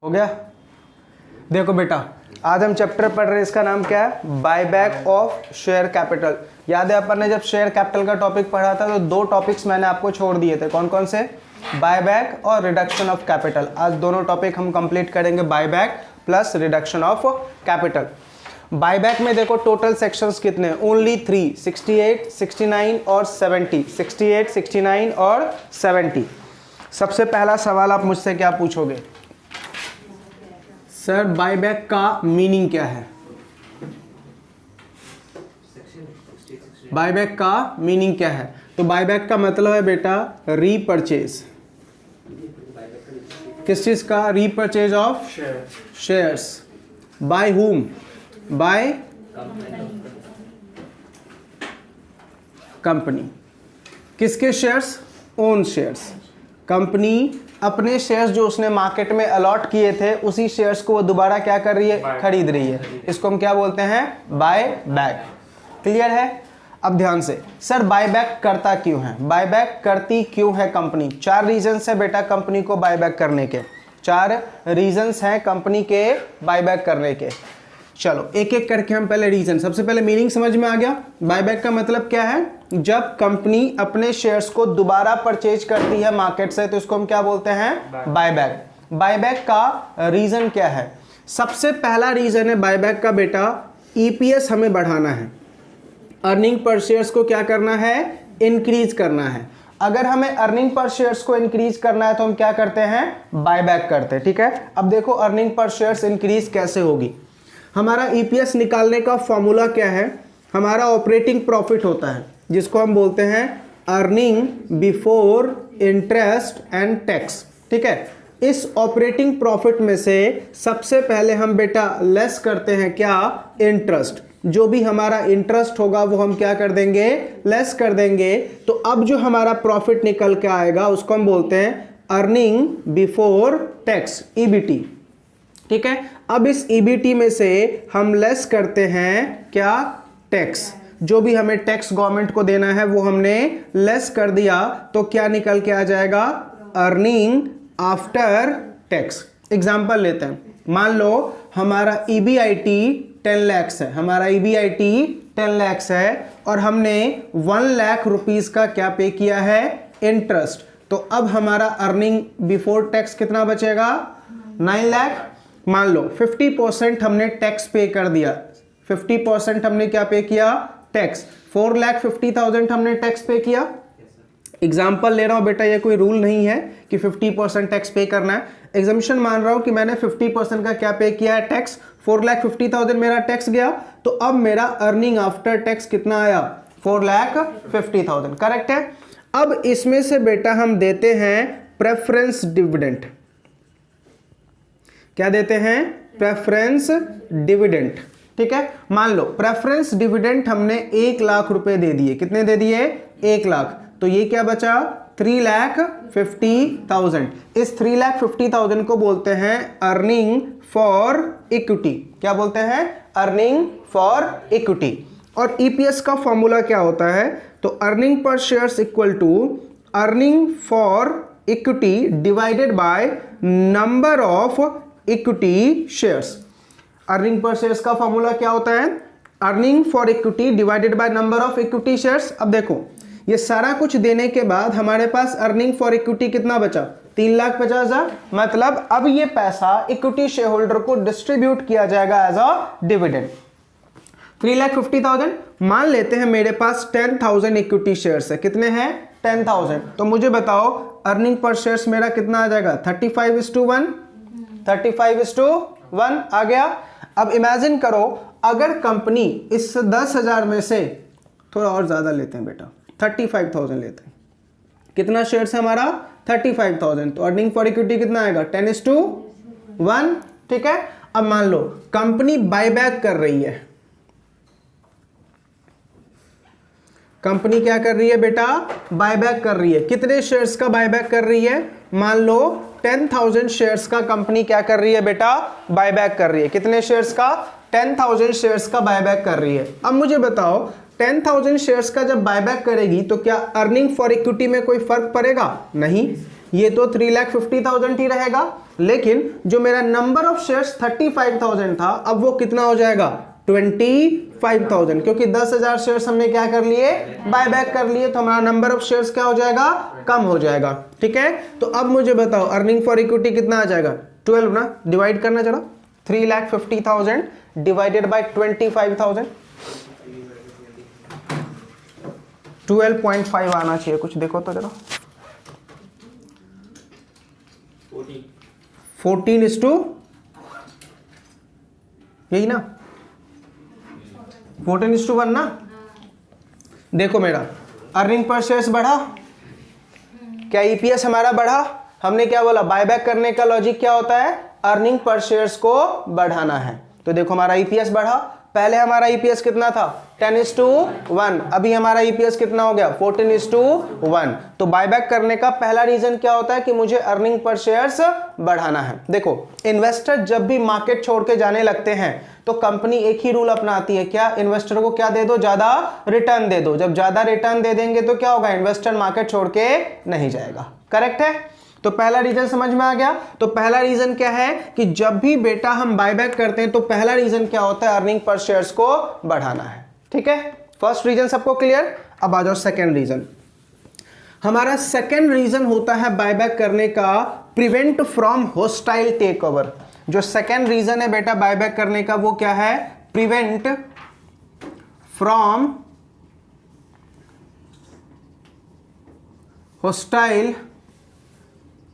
हो गया। देखो बेटा, आज हम चैप्टर पढ़ रहे हैं, इसका नाम क्या है? Buyback of share capital. याद है अपन ने जब शेयर कैपिटल का टॉपिक पढ़ा था तो दो टॉपिक्स मैंने आपको छोड़ दिए थे, कौन कौन से? बायबैक और रिडक्शन ऑफ कैपिटल। आज दोनों टॉपिक हम कंप्लीट करेंगे, buyback plus reduction of capital. Buyback में देखो टोटल सेक्शंस कितने हैं? ओनली 3, 68, 69 और 70। 68, 69 और 70। सबसे पहला सवाल आप मुझसे क्या पूछोगे? सर बायबैक का मीनिंग क्या है? बायबैक का मीनिंग क्या है? तो बायबैक का मतलब है बेटा रीपरचेज। किस चीज का? Repurchase of shares. By whom? By company. किसके शेयर्स? Own shares. कंपनी अपने शेयर्स जो उसने मार्केट में अलॉट किए थे उसी शेयर्स को वो दोबारा क्या कर रही है? खरीद रही है। इसको हम क्या बोलते हैं? Buy back. क्लियर है? अब ध्यान से, सर बायबैक करता क्यों है? बायबैक करती क्यों है कंपनी? 4 रीजंस है बेटा कंपनी को बायबैक करने के। 4 रीजंस हैं कंपनी के बायबैक करने के। चलो एक एक करके हम पहले रीजन, सबसे पहले मीनिंग समझ में आ गया। बायबैक का मतलब क्या है? जब कंपनी अपने शेयर्स को दोबारा परचेज करती है मार्केट से तो इसको हम क्या बोलते हैं? बायबैक। बायबैक का रीजन क्या है? सबसे पहला रीजन है बायबैक का बेटा, ईपीएस हमें बढ़ाना है। अर्निंग पर शेयर्स को क्या करना है? इंक्रीज करना है। अगर हमें अर्निंग पर शेयर्स को इंक्रीज करना है तो हम क्या करते हैं? बायबैक करते हैं। ठीक है, अब देखो अर्निंग पर शेयर्स इंक्रीज कैसे होगी। हमारा ईपीएस निकालने का फॉर्मूला क्या है? हमारा ऑपरेटिंग प्रॉफिट होता है जिसको हम बोलते हैं earning before interest and tax. ठीक है, इस ऑपरेटिंग प्रॉफिट में से सबसे पहले हम बेटा लेस करते हैं क्या? इंटरेस्ट। जो भी हमारा इंटरेस्ट होगा वो हम क्या कर देंगे? लेस कर देंगे। तो अब जो हमारा प्रॉफिट निकल के आएगा उसको हम बोलते हैं अर्निंग बिफोर टैक्स, ईबीटी। ठीक है, अब इस ईबीटी में से हम लेस करते हैं क्या? टैक्स। जो भी हमें टैक्स गवर्नमेंट को देना है वो हमने लेस कर दिया तो क्या निकल के आ जाएगा? Earning after tax. एग्जांपल लेते हैं, मान लो हमारा ईबीआईटी 10 लाख है। हमारा ईबीआईटी 10 लाख है और हमने 1 लाख रुपीस का क्या पे किया है? इंटरेस्ट। तो अब हमारा अर्निंग बिफोर टैक्स कितना बचेगा? 9 लाख। मान लो 50% हमने टैक्स पे कर दिया। 50% हमने क्या पे किया? टैक्स। 4,50,000 हमने टैक्स पे किया। एग्जाम्पल ले रहा हूं बेटा, ये कोई रूल नहीं है कि 50% टैक्स पे करना है। एग्जाम्पशन मान रहा हूं कि मैंने 50% का क्या पे किया है? टैक्स। 4,50,000 मेरा टैक्स गया तो अब मेरा अर्निंग आफ्टर टैक्स कितना आया? 4,50,000। करेक्ट है। अब इसमें से बेटा हम देते हैं प्रेफरेंस डिविडेंड। क्या देते हैं? Preference dividend. ठीक है, मान लो प्रेफरेंस डिविडेंड हमने 1 लाख रुपए दे दिए। कितने दे दिए? 1 लाख। तो ये क्या बचा? 3,50,000। इस 3,50,000 को बोलते हैं अर्निंग फॉर इक्विटी। क्या बोलते हैं? Earning for equity. और ईपीएस का फॉर्मूला क्या होता है? तो earning per shares equal to earning for equity divided by number of equity shares. Earning per shares का फॉर्मूला क्या होता है? Earning for equity divided by number of equity shares. अब देखो ये सारा कुछ देने के बाद हमारे पास अर्निंग फॉर इक्विटी कितना बचा? 3,50,000। मतलब अब ये पैसा इक्विटी शेयर होल्डर को डिस्ट्रीब्यूट किया जाएगा एज अ डिविडेंड। 3,50,000। मान लेते हैं मेरे पास 10,000 इक्विटी शेयर्स है। कितने हैं? 10,000। तो मुझे बताओ अर्निंग पर शेयर्स मेरा कितना आ जाएगा? 35:1। 35:1 आ गया। अब इमेजिन करो अगर कंपनी इस 10,000 में से थोड़ा और ज्यादा लेते हैं बेटा, 35,000 लेते हैं। कितना शेयर्स है हमारा? 35,000। तो अर्निंग फॉर इक्विटी कितना आएगा? 10:1। ठीक है, अब मान लो कंपनी बायबैक कर रही है। कंपनी क्या कर रही है बेटा? बायबैक कर रही है। कितने शेयर्स का बायबैक कर रही है? मान लो 10,000 शेयर्स का कंपनी क्या कर रही है बेटा? बायबैक कर रही है। कितने शेयर्स का? 10,000 शेयर्स का बायबैक कर रही है। अब मुझे बताओ 10,000 शेयर्स का जब बायबैक करेगी तो क्या अर्निंग फॉर इक्विटी में कोई फर्क पड़ेगा? नहीं। ये तो 3,50,000 ही रहेगा, लेकिन जो मेरा नंबर ऑफ शेयर्स 35,000 था, अब वो कितना हो जाएगा 25,000, क्योंकि 10,000 शेयर्स हमने क्या कर लिए, बाय बैक कर लिए, तो हमारा नंबर ऑफ शेयर्स क्या हो जाएगा, कम हो जाएगा। ठीक है, तो अब मुझे बताओ अर्निंग फॉर इक्विटी कितना आ जाएगा, 12 ना, डिवाइड करना जरा, 3,50,000 डिवाइडेड बाय 25,000, 12.5 आना चाहिए कुछ, देखो तो जरा, 14:, यही ना, 14:1 ना। देखो मेरा अर्निंग पर शेयर्स बढ़ा, क्या ईपीएस हमारा बढ़ा, हमने क्या बोला, बायबैक करने का लॉजिक क्या होता है, अर्निंग पर शेयर्स को बढ़ाना है। तो देखो हमारा ईपीएस बढ़ा, पहले हमारा ईपीएस कितना था 10:1, अभी हमारा ईपीएस कितना हो गया 14:1। तो बायबैक करने का पहला रीजन क्या होता है कि मुझे अर्निंग पर शेयर्स बढ़ाना है। देखो इन्वेस्टर जब भी मार्केट छोड़ के जाने लगते हैं तो कंपनी एक ही रूल अपनाती है, क्या, इन्वेस्टर को क्या दे दो, ज्यादा रिटर्न दे दो। जब ज्यादा रिटर्न दे देंगे तो क्या होगा, इन्वेस्टर मार्केट छोड़ के नहीं जाएगा। करेक्ट है, तो पहला रीजन समझ में आ गया। तो पहला रीजन क्या है कि जब भी बेटा हम बायबैक करते हैं तो पहला रीजन क्या होता है, अर्निंग पर शेयर्स को बढ़ाना है। ठीक है, फर्स्ट रीजन सबको क्लियर। अब आ जाओ सेकंड रीजन। हमारा सेकंड रीजन होता है बायबैक करने का, prevent from hostile take over. जो सेकंड रीजन है बेटा बायबैक करने का वो क्या है, prevent from hostile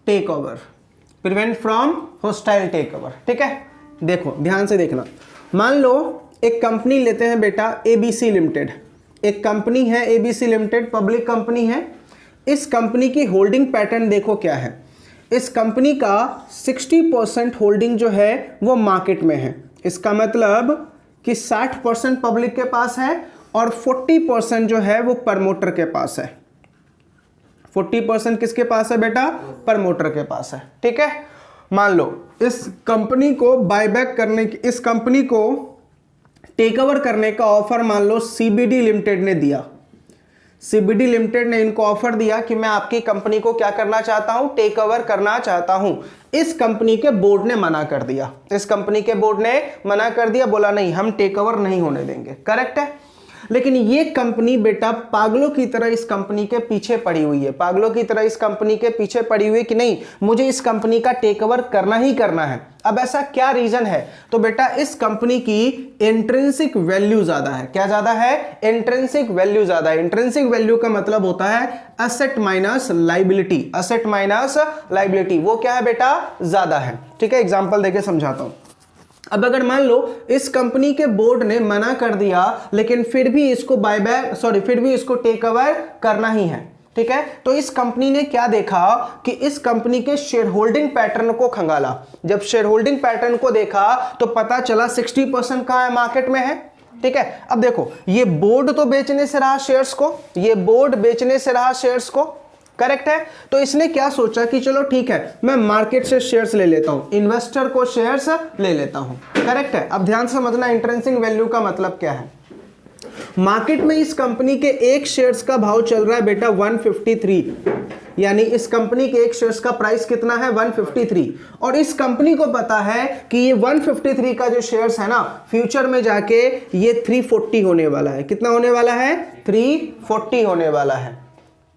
take over, prevent from hostile take over. ठीक है, देखो ध्यान से देखना, मान लो एक कंपनी लेते हैं बेटा एबीसी लिमिटेड, एक कंपनी है एबीसी लिमिटेड, पब्लिक कंपनी है। इस कंपनी की होल्डिंग पैटर्न देखो क्या है, इस कंपनी का 60% होल्डिंग जो है वो मार्केट में है। इसका मतलब कि 60% पब्लिक के पास है और 40% जो है वो प्रमोटर के पास है। 40% किसके पास है बेटा, प्रमोटर के पास है। ठीक है, मान लो इस कंपनी को बायबैक करने की, इस कंपनी को टेक ओवर करने का ऑफर मान लो सीबीडी लिमिटेड ने दिया। सीबीडी लिमिटेड ने इनको ऑफर दिया कि मैं आपकी कंपनी को क्या करना चाहता हूं, टेक ओवर करना चाहता हूं। इस कंपनी के बोर्ड ने मना कर दिया, इस कंपनी के बोर्ड ने मना कर दिया, बोला नहीं हम टेक ओवर नहीं होने देंगे। करेक्ट है, लेकिन ये कंपनी बेटा पागलों की तरह इस कंपनी के पीछे पड़ी हुई है, पागलों की तरह इस कंपनी के पीछे पड़ी हुई है कि नहीं मुझे इस कंपनी का टेक ओवर करना ही करना है। अब ऐसा क्या रीजन है, तो बेटा इस कंपनी की इंट्रिंसिक वैल्यू ज्यादा है। क्या ज्यादा है, इंट्रिंसिक वैल्यू ज्यादा है। इंट्रिंसिक वैल्यू का मतलब होता है asset minus liability, asset minus liability, वो क्या है बेटा, ज्यादा है। ठीक है, एग्जांपल देके समझाता हूं। अब अगर मान लो इस कंपनी के बोर्ड ने मना कर दिया लेकिन फिर भी इसको बायबैक फिर भी इसको टेक ओवर करना ही है। ठीक है, तो इस कंपनी ने क्या देखा कि इस कंपनी के शेयर होल्डिंग पैटर्न को खंगाला। जब शेयर होल्डिंग पैटर्न को देखा तो पता चला 60% कहां है, मार्केट में है। ठीक है, अब देखो ये बोर्ड तो बेचने से रहा शेयर्स को, ये बोर्ड बेचने से रहा शेयर्स को। करेक्ट है, तो इसने क्या सोचा कि चलो ठीक है मैं मार्केट से शेयर्स ले लेता हूं, इन्वेस्टर को शेयर्स ले लेता हूं। करेक्ट है, अब ध्यान से समझना इंट्रिंसिक वैल्यू का मतलब क्या है। मार्केट में इस कंपनी के एक शेयर्स का भाव चल रहा है बेटा 153, यानी इस कंपनी के एक शेयर्स का प्राइस कितना है 153, और इस कंपनी को पता है कि ये 153 का जो शेयर्स है ना फ्यूचर में जाके ये 340 होने वाला है। कितना होने वाला है, 340 होने वाला है।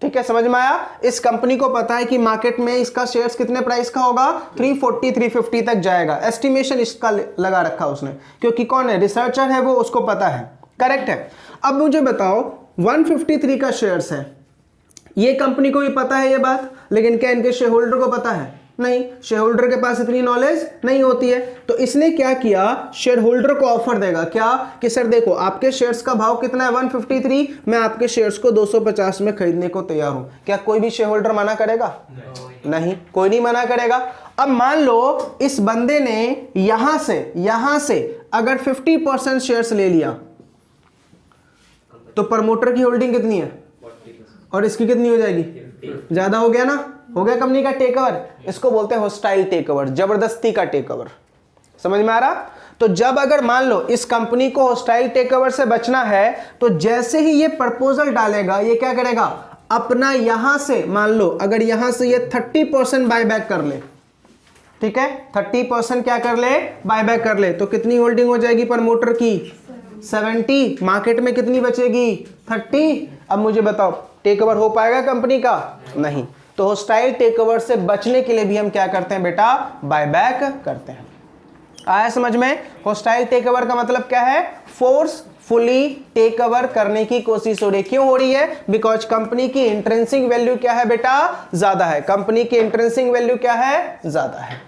ठीक है, समझ में आया। इस कंपनी को पता है कि मार्केट में इसका शेयर्स कितने प्राइस का होगा, 340 350 तक जाएगा। एस्टिमेशन इसका लगा रखा उसने, क्योंकि कौन है, रिसर्चर है वो, उसको पता है। करेक्ट है, अब मुझे बताओ 153 का शेयर्स है, ये कंपनी को भी पता है ये बात, लेकिन क्या इनके शेयर होल्डर को पता है, नहीं, शेयर होल्डर के पास इतनी नॉलेज नहीं होती है। तो इसने क्या किया, शेयर होल्डर को ऑफर देगा क्या कि सर देखो आपके शेयर्स का भाव कितना है 153, मैं आपके शेयर्स को 250 में खरीदने को तैयार हूं। क्या कोई भी शेयर होल्डर मना करेगा, नहीं, कोई नहीं मना करेगा। अब मान लो इस बंदे ने यहां से अगर 50% शेयर्स ले लिया तो प्रमोटर की होल्डिंग कितनी है और इसकी कितनी हो जाएगी, ज्यादा हो गया ना, हो गया कंपनी का टेक ओवर। इसको बोलते हैं होस्टाइल टेक ओवर, जबरदस्ती का टेक ओवर। समझ में आ रहा। तो जब अगर मान लो इस कंपनी को होस्टाइल टेक ओवर से बचना है तो जैसे ही ये प्रपोजल डालेगा ये क्या करेगा, अपना यहां से मान लो अगर यहां से ये 30% बायबैक कर ले, ठीक है, 30% क्या कर ले, बायबैक कर ले, तो कितनी होल्डिंग हो जाएगी प्रमोटर की, 70, मार्केट में कितनी बचेगी, 30। अब मुझे बताओ टेक ओवर हो पाएगा कंपनी का, नहीं, तो होस्टाइल टेक ओवर से बचने के लिए भी हम क्या करते हैं बेटा, बायबैक करते हैं। आया समझ में? होस्टाइल टेक ओवर का मतलब क्या है, फोर्सफुली टेक ओवर करने की कोशिश हो रही है। क्यों हो रही है? बिकॉज कंपनी की इंट्रिंसिक वैल्यू क्या है बेटा, ज्यादा है, कंपनी की इंट्रिंसिक वैल्यू क्या है, ज्यादा है।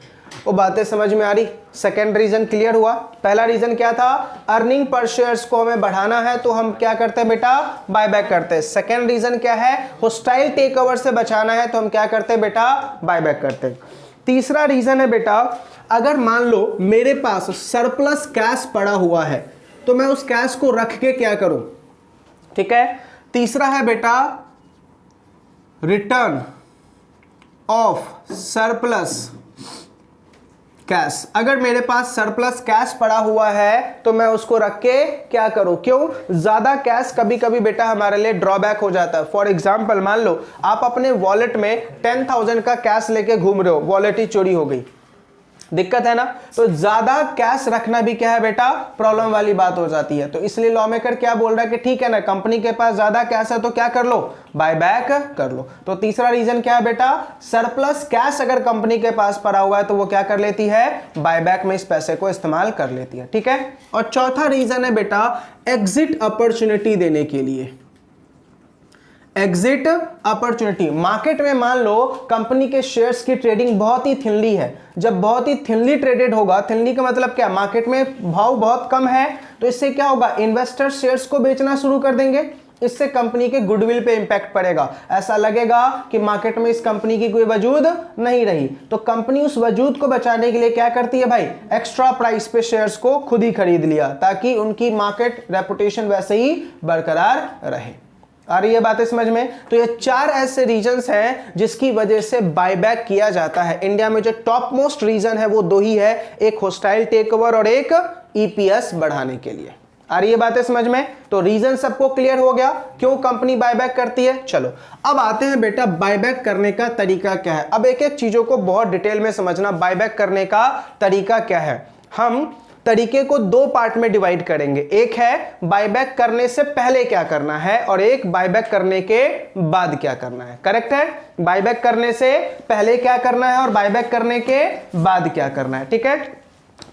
वो बातें समझ में आ रही? सेकेंड रीजन क्लियर हुआ। पहला रीजन क्या था, अर्निंग पर शेयर्स को हमें बढ़ाना है तो हम क्या करते हैं बेटा, बायबैक करते हैं। सेकेंड रीजन क्या है, होस्टाइल टेक ओवर से बचाना है तो हम क्या करते हैं बेटा, बायबैक करते हैं। तीसरा रीजन है बेटा, अगर मान लो मेरे पास सरप्लस कैश पड़ा हुआ है तो मैं उस कैश को रख के क्या करूं, ठीक है। तीसरा है बेटा रिटर्न ऑफ सरप्लस कैश। अगर मेरे पास सरप्लस कैश पड़ा हुआ है तो मैं उसको रख के क्या करूं, क्यों, ज्यादा कैश कभी कभी बेटा हमारे लिए ड्रॉबैक हो जाता है। फॉर एग्जांपल मान लो आप अपने वॉलेट में 10,000 का कैश लेके घूम रहे हो, वॉलेट ही चोरी हो गई, दिक्कत है ना। तो ज्यादा कैश रखना भी क्या है बेटा, प्रॉब्लम वाली बात हो जाती है। तो इसलिए लॉ मेकर क्या बोल रहा है कि ठीक है ना, कंपनी के पास ज्यादा कैश है तो क्या कर लो, बायबैक कर लो। तो तीसरा रीजन क्या है बेटा, सरप्लस कैश अगर कंपनी के पास पड़ा हुआ है तो वो क्या कर लेती है, बायबैक में इस पैसे को इस्तेमाल कर लेती है, ठीक है। और चौथा रीजन है बेटा एग्जिट अपॉर्चुनिटी देने के लिए। एग्जिट अपॉर्चुनिटी, मार्केट में मान लो कंपनी के शेयर्स की ट्रेडिंग बहुत ही थिनली है। जब बहुत ही थिनली ट्रेडेड होगा, थिनली का मतलब क्या, मार्केट में भाव बहुत कम है, तो इससे क्या होगा, इन्वेस्टर शेयर्स को बेचना शुरू कर देंगे। इससे कंपनी के गुडविल पे इंपैक्ट पड़ेगा। ऐसा लगेगा कि मार्केट में इस कंपनी की कोई वजूद नहीं रही, तो कंपनी उस वजूद को बचाने के लिए क्या करती है भाई, एक्स्ट्रा प्राइस पे शेयर्स को खुद ही खरीद लिया ताकि उनकी मार्केट रेपुटेशन वैसे ही बरकरार रहे। आ रही है बातें समझ में? तो ये चार ऐसे रीजंस हैं जिसकी वजह से बायबैक किया जाता है। इंडिया में जो टॉप मोस्ट रीजन है वो दो ही है, एक होस्टाइल टेक ओवर और एक ईपीएस बढ़ाने के लिए। आ रही है बातें समझ में? तो रीजन सबको क्लियर हो गया क्यों कंपनी बायबैक करती है। चलो अब आते हैं बेटा बायबैक करने का तरीका क्या है। अब एक एक चीजों को बहुत डिटेल में समझना, बायबैक करने का तरीका क्या है। हम तरीके को दो पार्ट में डिवाइड करेंगे, एक है बायबैक करने से पहले क्या करना है और एक बायबैक करने के बाद क्या करना है। करेक्ट है? बायबैक करने से पहले क्या करना है और बायबैक करने के बाद क्या करना है, ठीक है।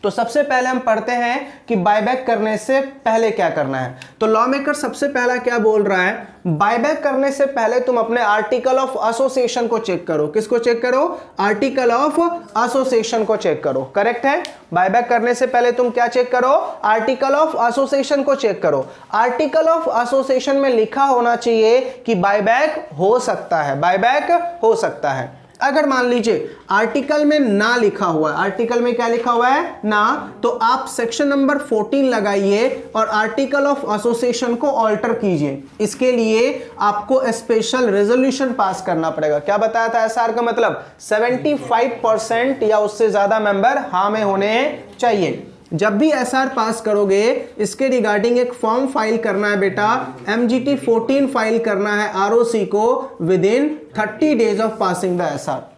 तो सबसे पहले हम पढ़ते हैं कि बायबैक करने से पहले क्या करना है। तो लॉ मेकर सबसे पहला क्या बोल रहा है, बायबैक करने से पहले तुम अपने आर्टिकल ऑफ एसोसिएशन को चेक करो। किसको चेक करो? आर्टिकल ऑफ एसोसिएशन को चेक करो। करेक्ट है? बायबैक करने से पहले तुम क्या चेक करो? आर्टिकल ऑफ एसोसिएशन को चेक करो। आर्टिकल ऑफ एसोसिएशन में लिखा होना चाहिए कि बायबैक हो सकता है, बायबैक हो सकता है। अगर मान लीजिए आर्टिकल में ना लिखा हुआ है, आर्टिकल में क्या लिखा हुआ है, ना, तो आप सेक्शन नंबर 14 लगाइए और आर्टिकल ऑफ एसोसिएशन को ऑल्टर कीजिए। इसके लिए आपको स्पेशल रेजोल्यूशन पास करना पड़ेगा। क्या बताया था एसआर का मतलब, 75% या उससे ज्यादा मेंबर हाँ में होने चाहिए। जब भी एसआर पास करोगे इसके रिगार्डिंग एक फॉर्म फाइल करना है बेटा, MGT 14 फाइल करना है आरओसी को with in 30 days of passing the SR.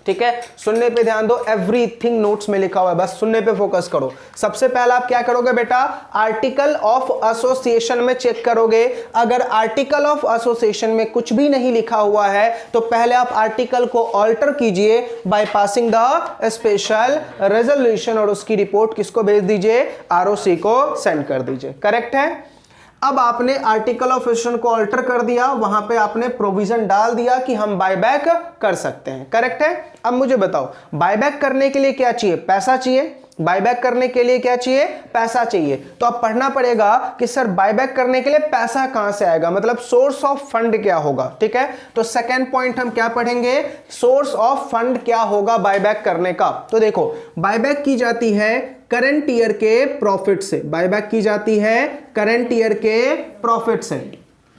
ठीक है, सुनने पे ध्यान दो, एवरीथिंग नोट्स में लिखा हुआ है, बस सुनने पे फोकस करो। सबसे पहला आप क्या करोगे बेटा, आर्टिकल ऑफ एसोसिएशन में चेक करोगे। अगर आर्टिकल ऑफ एसोसिएशन में कुछ भी नहीं लिखा हुआ है तो पहले आप आर्टिकल को ऑल्टर कीजिए by passing the special resolution और उसकी रिपोर्ट किसको भेज दीजिए, आरओसी को सेंड कर दीजिए। करेक्ट है? अब आपने आर्टिकल ऑफ एसोसिएशन को ऑल्टर कर दिया, वहां पे आपने प्रोविजन डाल दिया कि हम बायबैक कर सकते हैं। करेक्ट है? अब मुझे बताओ बायबैक करने के लिए क्या चाहिए, पैसा चाहिए। बायबैक करने के लिए क्या चाहिए, पैसा चाहिए। तो अब पढ़ना पड़ेगा कि सर बायबैक करने के लिए पैसा कहां से आएगा, मतलब सोर्स ऑफ फंड क्या होगा। ठीक है, तो सेकंड पॉइंट हम क्या पढ़ेंगे, सोर्स ऑफ फंड क्या होगा बायबैक करने का। तो देखो बायबैक की जाती है करंट ईयर के प्रॉफिट से, बायबैक की जाती है करंट ईयर के प्रॉफिट से।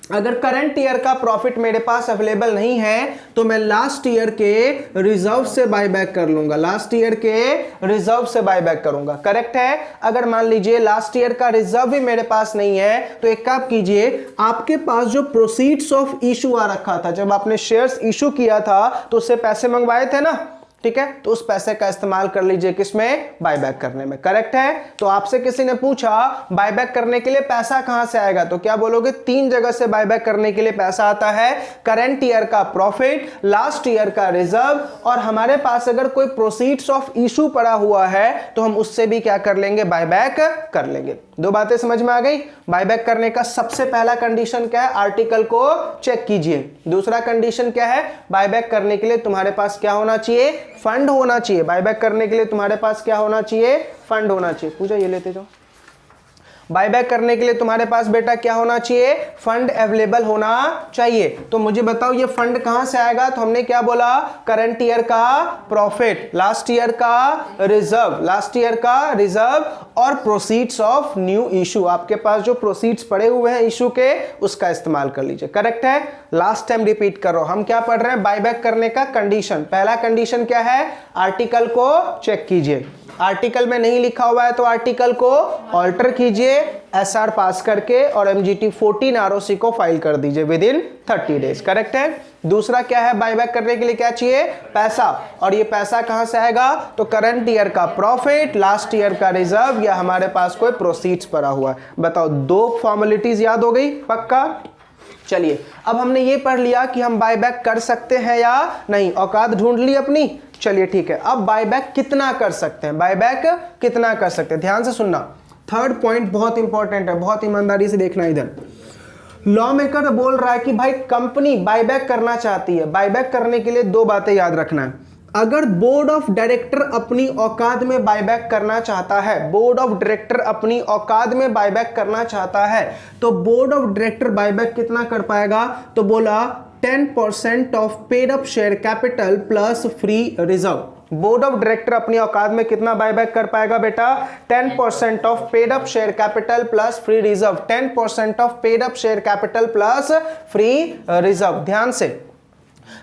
अगर करंट ईयर का प्रॉफिट मेरे पास अवेलेबल नहीं है तो मैं लास्ट ईयर के रिजर्व से बाय बैक कर लूंगा, लास्ट ईयर के रिजर्व से बाय बैक करूंगा। करेक्ट है। अगर मान लीजिए लास्ट ईयर का रिजर्व भी मेरे पास नहीं है तो एक काम कीजिए, आपके पास जो प्रोसीड्स ऑफ इशू आ रखा था, जब आपने शेयर्स इशू किया था तो उससे पैसे मंगवाए थे ना, ठीक है, तो उस पैसे का इस्तेमाल कर लीजिए किसमें, बायबैक करने में। करेक्ट है। तो आपसे किसी ने पूछा बायबैक करने के लिए पैसा कहां से आएगा, तो क्या बोलोगे, 3 जगह से बायबैक करने के लिए पैसा आता है, करंट ईयर का प्रॉफिट, लास्ट ईयर का रिजर्व, और हमारे पास अगर कोई प्रोसीड्स ऑफ इशू पड़ा हुआ है तो हम उससे भी क्या कर लेंगे, बायबैक कर लेंगे। 2 बातें समझ में आ गई। बायबैक करने का सबसे पहला कंडीशन क्या है, आर्टिकल को चेक कीजिए। दूसरा कंडीशन क्या है, बायबैक करने के लिए तुम्हारे पास क्या होना चाहिए, फंड होना चाहिए। बायबैक करने के लिए तुम्हारे पास क्या होना चाहिए, फंड होना चाहिए। पूजा ये लेते जाओ। बायबैक करने के लिए तुम्हारे पास बेटा क्या होना चाहिए, फंड अवेलेबल होना चाहिए। तो मुझे बताओ ये फंड कहां से आएगा, तो हमने क्या बोला, करंट ईयर का प्रॉफिट, लास्ट ईयर का रिजर्व, लास्ट ईयर का रिजर्व और प्रोसीड्स ऑफ न्यू इशू। आपके पास जो प्रोसीड्स पड़े हुए हैं इशू के, उसका इस्तेमाल कर लीजिए। करेक्ट है। लास्ट टाइम रिपीट कर रहा हूं, हम क्या पढ़ रहे हैं, बायबैक करने का कंडीशन। पहला कंडीशन क्या है, आर्टिकल को चेक कीजिए। आर्टिकल में नहीं लिखा हुआ है तो आर्टिकल को ऑल्टर कीजिए एसआर पास करके और एमजीटी 14 आरओसी को फाइल कर दीजिए विद इन 30 डेज। करेक्ट है। दूसरा क्या है, बायबैक करने के लिए क्या चाहिए, पैसा, और ये पैसा कहां से आएगा, तो करंट ईयर का प्रॉफिट, लास्ट ईयर का रिजर्व, या हमारे पास कोई प्रोसीड्स पड़ा हुआ है। बताओ 2 फॉर्मेलिटीज याद हो गई, पक्का। चलिए अब हमने ये पढ़ लिया कि हम बायबैक कर सकते हैं या नहीं, औकात ढूंढ ली अपनी। चलिए ठीक है, अब बायबैक कितना कर सकते हैं, बायबैक कितना कर सकते हैं, ध्यान से सुनना। थर्ड पॉइंट बहुत इंपॉर्टेंट है, बहुत ईमानदारी से देखना। इधर लॉ मेकर बोल रहा है कि भाई कंपनी बायबैक करना चाहती है। बायबैक करने के लिए 2 बातें याद रखना है। अगर बोर्ड ऑफ डायरेक्टर अपनी औकात में बायबैक करना चाहता है, बोर्ड ऑफ डायरेक्टर अपनी औकात में बायबैक करना चाहता है, तो बोर्ड ऑफ डायरेक्टर बायबैक कितना कर पाएगा, तो बोला 10% of paid up share capital plus free reserve. Board of director अपनी औकात में कितना बायबैक कर पाएगा बेटा, 10% of paid up share capital plus free reserve. 10% of paid up share capital plus free reserve. ध्यान से,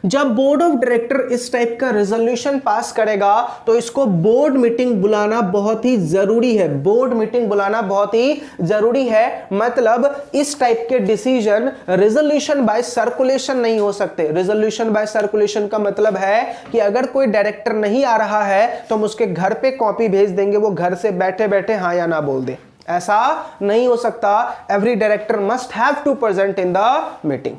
जब बोर्ड ऑफ डायरेक्टर इस टाइप का रेजोल्यूशन पास करेगा तो इसको बोर्ड मीटिंग बुलाना बहुत ही जरूरी है। बोर्ड मीटिंग बुलाना बहुत ही जरूरी है। मतलब इस टाइप के डिसीजन रेजोल्यूशन बाय सर्कुलेशन नहीं हो सकते। रेजोल्यूशन बाय सर्कुलेशन का मतलब है कि अगर कोई डायरेक्टर नहीं आ रहा है तो हम उसके घर पे कॉपी भेज देंगे, वो घर से बैठे बैठे हाँ या ना बोल दे। ऐसा नहीं हो सकता। Every director must have to present in the meeting.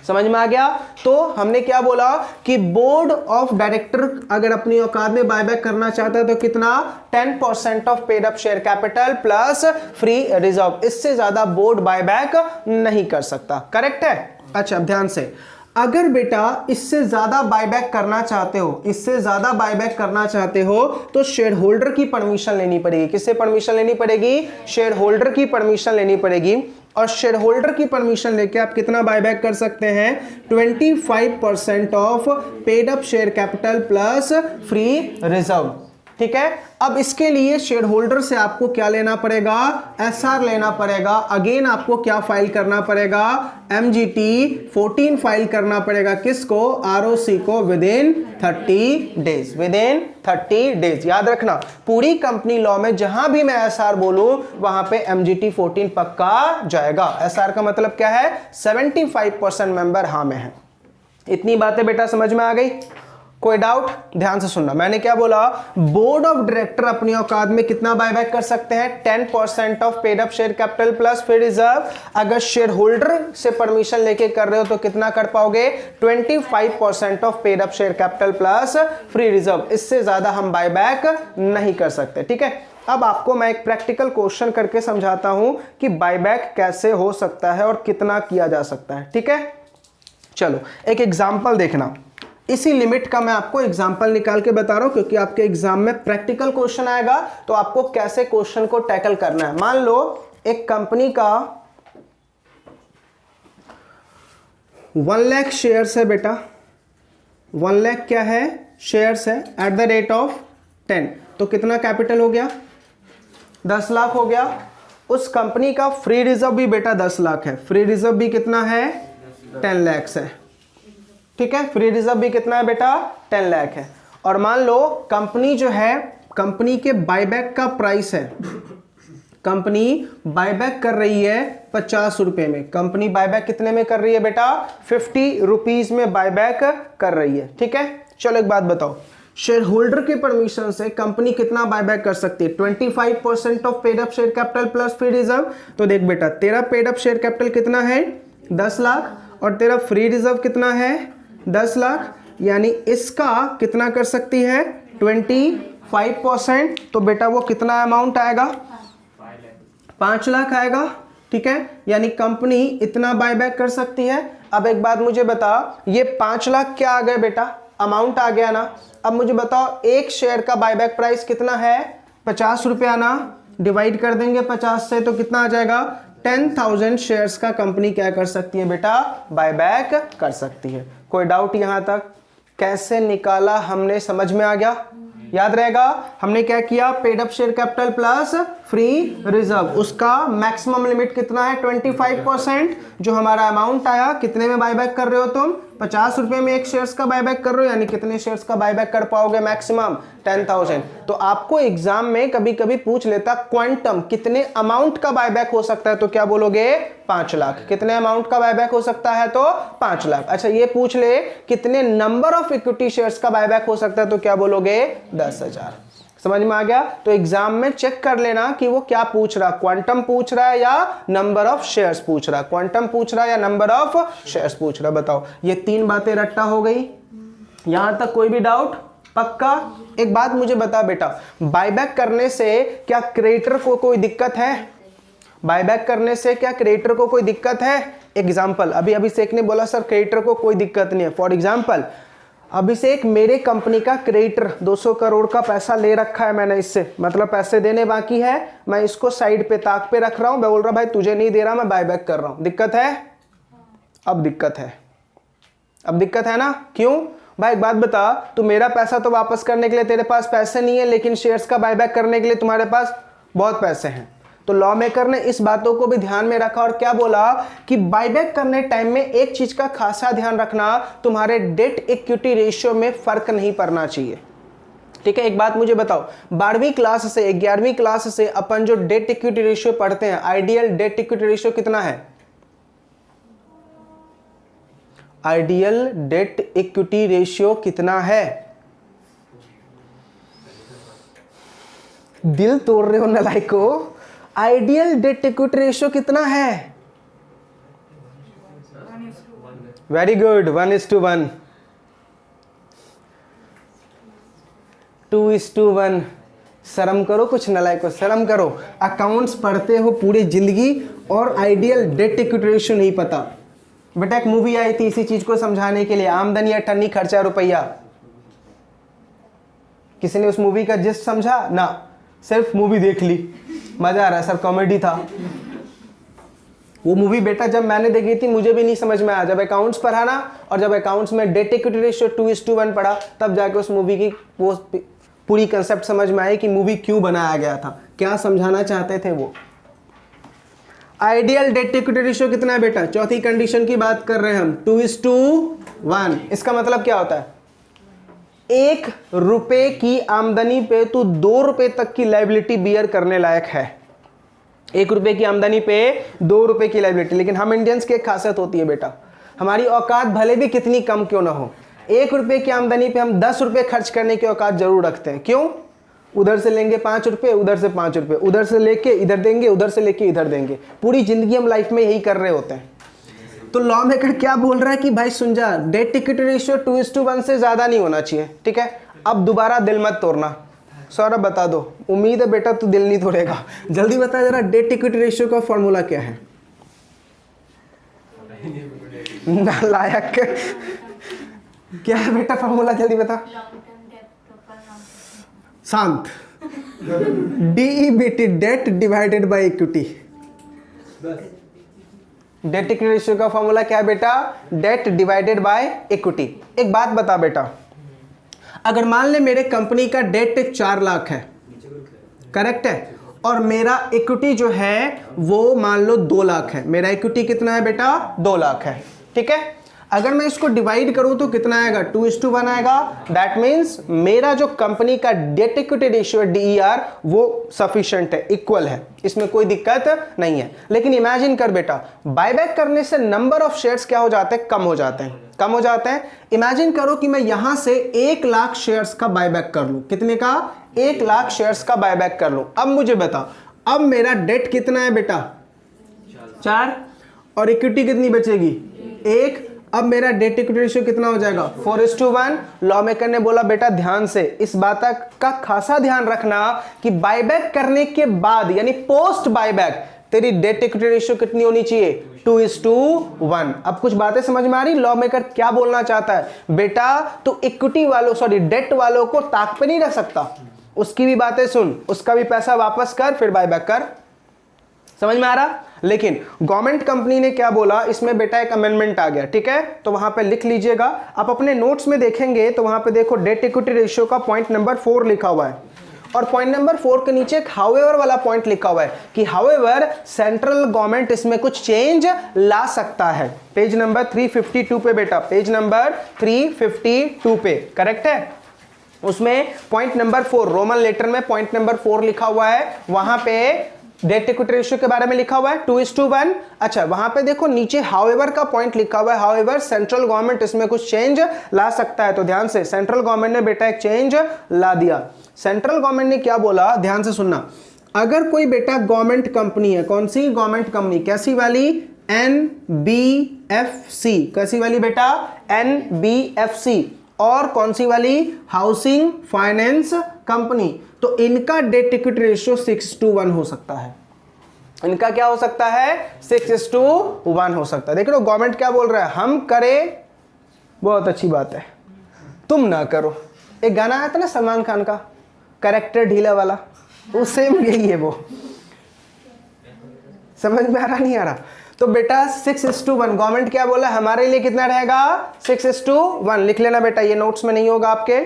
समझ में आ गया। तो हमने क्या बोला कि बोर्ड ऑफ डायरेक्टर अगर अपनी औकात में बायबैक करना चाहता है तो कितना, 10% of paid up share capital plus free reserve. इससे ज्यादा बोर्ड बायबैक नहीं कर सकता। करेक्ट है। अच्छा ध्यान से, अगर बेटा इससे ज्यादा बायबैक करना चाहते हो, इससे ज्यादा बायबैक करना चाहते हो तो शेयर होल्डर की परमिशन लेनी पड़ेगी। किससे परमिशन लेनी पड़ेगी, शेयर होल्डर की परमिशन लेनी पड़ेगी। और शेयर होल्डर की परमिशन लेके आप कितना बायबैक कर सकते हैं, 25% of paid up share capital plus free reserve. ठीक है। अब इसके लिए शेयर होल्डर से आपको क्या लेना पड़ेगा, एसआर लेना पड़ेगा। अगेन आपको क्या फाइल करना पड़ेगा, एमजीटी 14 फाइल करना पड़ेगा। किसको, आरओसी को with in 30 days. With in 30 days. याद रखना, पूरी कंपनी लॉ में जहां भी मैं एसआर बोलूं वहां पे एमजीटी 14 पक्का जाएगा। एसआर का मतलब क्या है, 75% मेंबर हाँ में है। इतनी बातें बेटा समझ में आ गई, कोई डाउट। ध्यान से सुनना, मैंने क्या बोला, बोर्ड ऑफ डायरेक्टर अपनी औकात में कितना बायबैक कर सकते हैं, 10% of paid up share capital plus free reserve. अगर शेयर होल्डर से परमिशन लेके कर रहे हो तो कितना कर पाओगे, 25% of paid up share capital plus free reserve. इससे ज्यादा हम बायबैक नहीं कर सकते। ठीक है। अब आपको मैं एक प्रैक्टिकल क्वेश्चन करके समझाता हूं कि बायबैक कैसे हो सकता है और कितना किया जा सकता है। ठीक है। चलो एक एग्जांपल देखना। इसी लिमिट का मैं आपको एग्जांपल निकाल के बता रहा हूं क्योंकि आपके एग्जाम में प्रैक्टिकल क्वेश्चन आएगा तो आपको कैसे क्वेश्चन को टैकल करना है। मान लो एक कंपनी का 1 लाख शेयर्स है बेटा, 1 लाख क्या है, शेयर्स है एट द रेट ऑफ 10। तो कितना कैपिटल हो गया, 10 लाख हो गया। उस कंपनी का फ्री रिजर्व भी बेटा 10 लाख है। फ्री रिजर्व भी कितना है? 10 लाख है। ठीक है, फ्री रिजर्व भी कितना है बेटा? 10 लाख है। और मान लो कंपनी जो है, कंपनी के बायबैक का प्राइस है, कंपनी बायबैक कर रही है 50 रुपए में। कंपनी बायबैक कितने में कर रही है बेटा? 50 रुपीज में बायबैक कर रही है। ठीक है, चलो एक बात बताओ, शेयर होल्डर के परमिशन से कंपनी कितना बायबैक कर सकती है? 25% of paid up share capital plus free reserve. तो देख बेटा, तेरा पेड अप शेयर कैपिटल कितना है? 10 लाख, और तेरा फ्री रिजर्व कितना है? 10 लाख, यानी इसका कितना कर सकती है? 25%। तो बेटा वो कितना अमाउंट आएगा? 5 लाख आएगा। ठीक है, यानी कंपनी इतना बायबैक कर सकती है। अब एक बात मुझे बता, ये 5 लाख क्या आ गए बेटा? अमाउंट आ गया ना। अब मुझे बताओ, एक शेयर का बायबैक प्राइस कितना है? 50 रुपया ना। डिवाइड कर देंगे 50 से तो कितना आ जाएगा? 10,000 शेयर्स का कंपनी क्या कर सकती है बेटा? बायबैक कर सकती है। कोई डाउट यहां तक? कैसे निकाला हमने, समझ में आ गया? याद रहेगा हमने क्या किया? Paid up share capital plus free reserve, उसका मैक्सिमम लिमिट कितना है? 25%। जो हमारा अमाउंट आया, कितने में बायबैक कर रहे हो तुम? 50 रुपए में एक शेयर्स का बायबैक कर रहे हो, यानी कितने शेयर्स का बायबैक कर पाओगे मैक्सिमम? 10,000। तो आपको एग्जाम में कभी कभी पूछ लेता क्वांटम, कितने अमाउंट का बायबैक हो सकता है, तो क्या बोलोगे? 5 लाख। कितने अमाउंट का बायबैक हो सकता है? तो 5 लाख। अच्छा, ये पूछ ले कितने नंबर ऑफ इक्विटी शेयर्स का बायबैक हो सकता है, तो क्या बोलोगे? 10,000। समझ में आ गया? तो एग्जाम में चेक कर लेना कि वो क्या पूछ रहा, क्वांटम पूछ रहा है या नंबर ऑफ शेयर्स पूछ रहा है, क्वांटम पूछ रहा है या नंबर ऑफ शेयर्स पूछ रहा है। बताओ, ये 3 बातें रट्टा हो गई। यहां तक कोई भी डाउट? पक्का? एक बात मुझे बता बेटा, बायबैक करने से क्या क्रेडिटर को कोई दिक्कत है? बायबैक करने से क्या क्रेडिटर को कोई दिक्कत है? एग्जाम्पल, अभी अभिषेक ने बोला सर क्रेडिटर को कोई दिक्कत नहीं है। फॉर एग्जाम्पल, अभिषेक मेरे कंपनी का क्रेडिटर 200 करोड़ का पैसा ले रखा है मैंने इससे, मतलब पैसे देने बाकी है, मैं इसको साइड पे ताक पे रख रहा हूं, मैं बोल रहा भाई तुझे नहीं दे रहा, मैं बायबैक कर रहा हूं। दिक्कत है? अब दिक्कत है, अब दिक्कत है ना? क्यों भाई? एक बात बता, तू मेरा पैसा तो वापस करने के लिए तेरे पास पैसे नहीं है, लेकिन शेयर्स का बायबैक करने के लिए तुम्हारे पास बहुत पैसे हैं। तो लॉ मेकर ने इस बातों को भी ध्यान में रखा और क्या बोला कि बायबैक करने टाइम में एक चीज का खासा ध्यान रखना, तुम्हारे डेट इक्विटी रेशियो में फर्क नहीं पड़ना चाहिए। ठीक है, एक बात मुझे बताओ, 12वीं क्लास से 11वीं क्लास से अपन जो डेट इक्विटी रेशियो पढ़ते हैं, आइडियल डेट इक्विटी रेशियो कितना है? आइडियल डेट इक्विटी रेशियो कितना है? दिल तोड़ रहे हो नलायको। आइडियल डेट इक्विटी रेशियो कितना है? Very good, 1:1, 2:1। शर्म करो कुछ नलायको, शर्म करो। अकाउंट्स पढ़ते हो पूरी जिंदगी और आइडियल डेट इक्विटी रेशियो नहीं पता। बेटा एक मूवी आई थी इसी चीज को समझाने के लिए, आमदनी अठन्नी खर्चा रुपया। किसी ने उस मूवी का जिस्ट समझा ना? सिर्फ मूवी देख ली, मजा आ रहा है सर, कॉमेडी था। वो मूवी बेटा जब मैंने देखी थी मुझे भी नहीं समझ में आया, जब अकाउंट्स पढ़ा ना, और जब अकाउंट्स में डेट इक्विटी रेशियो 2:1 पढ़ा, तब जाके उस मूवी की वो पूरी कंसेप्ट समझ में आई कि मूवी क्यों बनाया गया था, क्या समझाना चाहते थे वो। आइडियल डेट इक्विटी रेशियो कितना है बेटा? चौथी कंडीशन की बात कर रहे हैं हम, 2:1। इसका मतलब क्या होता है? 1 रुपए की आमदनी पे तू 2 रुपए तक की लायबिलिटी बियर करने लायक है। 1 रुपए की आमदनी पे 2 रुपए की लायबिलिटी। लेकिन हम इंडियंस की एक खासियत होती है बेटा, हमारी औकात भले भी कितनी कम क्यों ना हो, 1 रुपए की आमदनी पे हम 10 रुपए खर्च करने की औकात जरूर रखते हैं। क्यों? उधर से लेंगे 5 रुपए, उधर से 5 रुपए, उधर से लेके इधर देंगे, उधर से लेके इधर देंगे। पूरी जिंदगी हम लाइफ में यही कर रहे होते हैं। तो लॉ मेकर क्या बोल रहा है कि भाई सुन जा, डेट इक्विटी रेशियो 2:1 से ज्यादा नहीं होना चाहिए। ठीक है, अब दोबारा दिल मत तोड़ना। सौरभ बता दो, उम्मीद है बेटा तू दिल नहीं तोड़ेगा। जल्दी बता जरा, डेट इक्विटी रेशियो का फॉर्मूला क्या है? नालायक, क्या है बेटा फॉर्मूला? जल्दी बता। शांत। DEBT, date divided by equity. Debt equity ratio का फॉर्मूला क्या है बेटा? Date divided by equity. एक बात बता बेटा, अगर मान ले मेरे कंपनी का डेट 4 लाख है, करेक्ट है, और मेरा इक्विटी जो है वो मान लो 2 लाख है। मेरा इक्विटी कितना है बेटा? 2 लाख है। ठीक है, अगर मैं इसको डिवाइड करूं तो कितना आएगा? 2:1 आएगा। दैट मीन्स मेरा जो कंपनी का डेट इक्विटी रेशियो है DER वो सफिशिएंट है, इक्वल है, इसमें कोई दिक्कत नहीं है। लेकिन इमेजिन कर बेटा, बायबैक करने से नंबर ऑफ शेयर्स क्या हो जाते हैं? कम हो जाते हैं, कम हो जाते हैं। इमेजिन करो कि मैं यहां से 1 लाख शेयर्स का बायबैक कर लूं। कितने का? 1 लाख शेयर्स का बायबैक कर लूं। अब मुझे बता, अब मेरा डेट कितना है बेटा? 4, और इक्विटी कितनी बचेगी? 1। अब मेरा डेट इक्विटी रेशियो कितना हो जाएगा? 4:1। लॉ मेकर ने बोला बेटा ध्यान से इस बात का खासा ध्यान रखना कि बायबैक करने के बाद यानी पोस्ट बायबैक तेरी डेट इक्विटी रेशियो कितनी होनी चाहिए? 2:1। अब कुछ बातें समझ में आ रही? लॉ मेकर क्या बोलना चाहता है? बेटा तू इक्विटी वालों डेट वालों को ताक पे नहीं रख सकता, उसकी भी बातें सुन, उसका भी पैसा वापस कर, फिर बायबैक कर। समझ में आ रहा? लेकिन गवर्नमेंट कंपनी ने क्या बोला इसमें बेटा? एक अमेंडमेंट आ गया। ठीक है, तो वहां पे लिख लीजिएगा। आप अपने नोट्स में देखेंगे तो वहां पे देखो डेट इक्विटी रेशियो का पॉइंट नंबर 4 लिखा हुआ है, और पॉइंट नंबर 4 के नीचे एक हाउएवर वाला पॉइंट लिखा हुआ है कि हाउएवर सेंट्रल गवर्नमेंट इसमें कुछ चेंज ला सकता है। पेज नंबर 352 पे बेटा, पेज नंबर 352 पे, करेक्ट है? उसमें पॉइंट नंबर 4 रोमन लेटर में पॉइंट नंबर 4 लिखा हुआ है, वहां पे डेट इक्विटी रेशियो के बारे में लिखा हुआ है 2:1। अच्छा, वहां पे देखो नीचे हाउएवर का पॉइंट लिखा हुआ है, हाउएवर सेंट्रल गवर्नमेंट इसमें कुछ चेंज ला सकता है। तो ध्यान से, सेंट्रल गवर्नमेंट ने बेटा एक चेंज ला दिया। सेंट्रल गवर्नमेंट ने क्या बोला? ध्यान से सुनना, अगर कोई बेटा गवर्नमेंट कंपनी है, कौन सी गवर्नमेंट कंपनी? कैसी वाली? NBFC। कैसी वाली बेटा? NBFC। और कौन सी वाली? Housing finance company. तो इनका डेट इक्विटी रेशियो 6:1 हो सकता है। इनका क्या हो सकता है? 6:1 हो सकता है। देख लो गवर्नमेंट क्या बोल रहा है, हम करें बहुत अच्छी बात है, तुम ना करो। एक गाना आया था ना सलमान खान का, कैरेक्टर ढीला वाला, वो सेम यही है। वो समझ में आ रहा? नहीं आ रहा? तो बेटा 6:1 गवर्नमेंट क्या बोला? हमारे लिए कितना रहेगा? 6:1। लिख लेना बेटा, ये नोट्स में नहीं होगा आपके।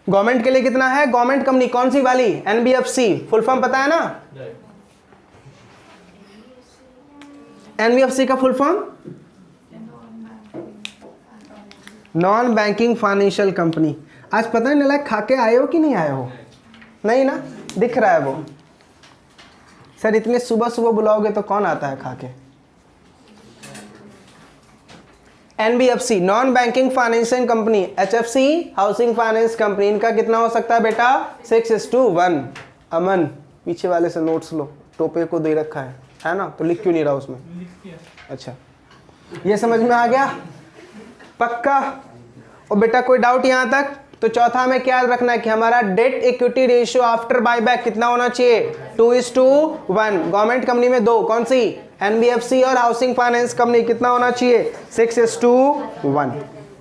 गवर्नमेंट के लिए कितना है? गवर्नमेंट कंपनी कौन सी वाली? NBFC। फुल फॉर्म पता है ना? NBFC का full form non banking financial company. आज पता नहीं लगा खा के आए हो कि नहीं आए हो? नहीं ना, दिख रहा है वो। सर इतने सुबह सुबह बुलाओगे तो कौन आता है खा के? NBFC non banking financing company, HFC housing finance company. इनका कितना हो सकता है बेटा? 6:1। अमन पीछे वाले से नोट्स लो, टोपे को दे रखा है ना? तो लिख क्यों नहीं रहा उसमें? अच्छा, ये समझ में आ गया? पक्का? और बेटा कोई डाउट यहां तक? तो चौथा में क्या रखना है कि हमारा debt equity ratio after buyback कितना होना चाहिए? 2:1। गवर्नमेंट कंपनी में 2, कौन सी? NBFC और हाउसिंग फाइनेंस कंपनी। कितना होना चाहिए? 6:1।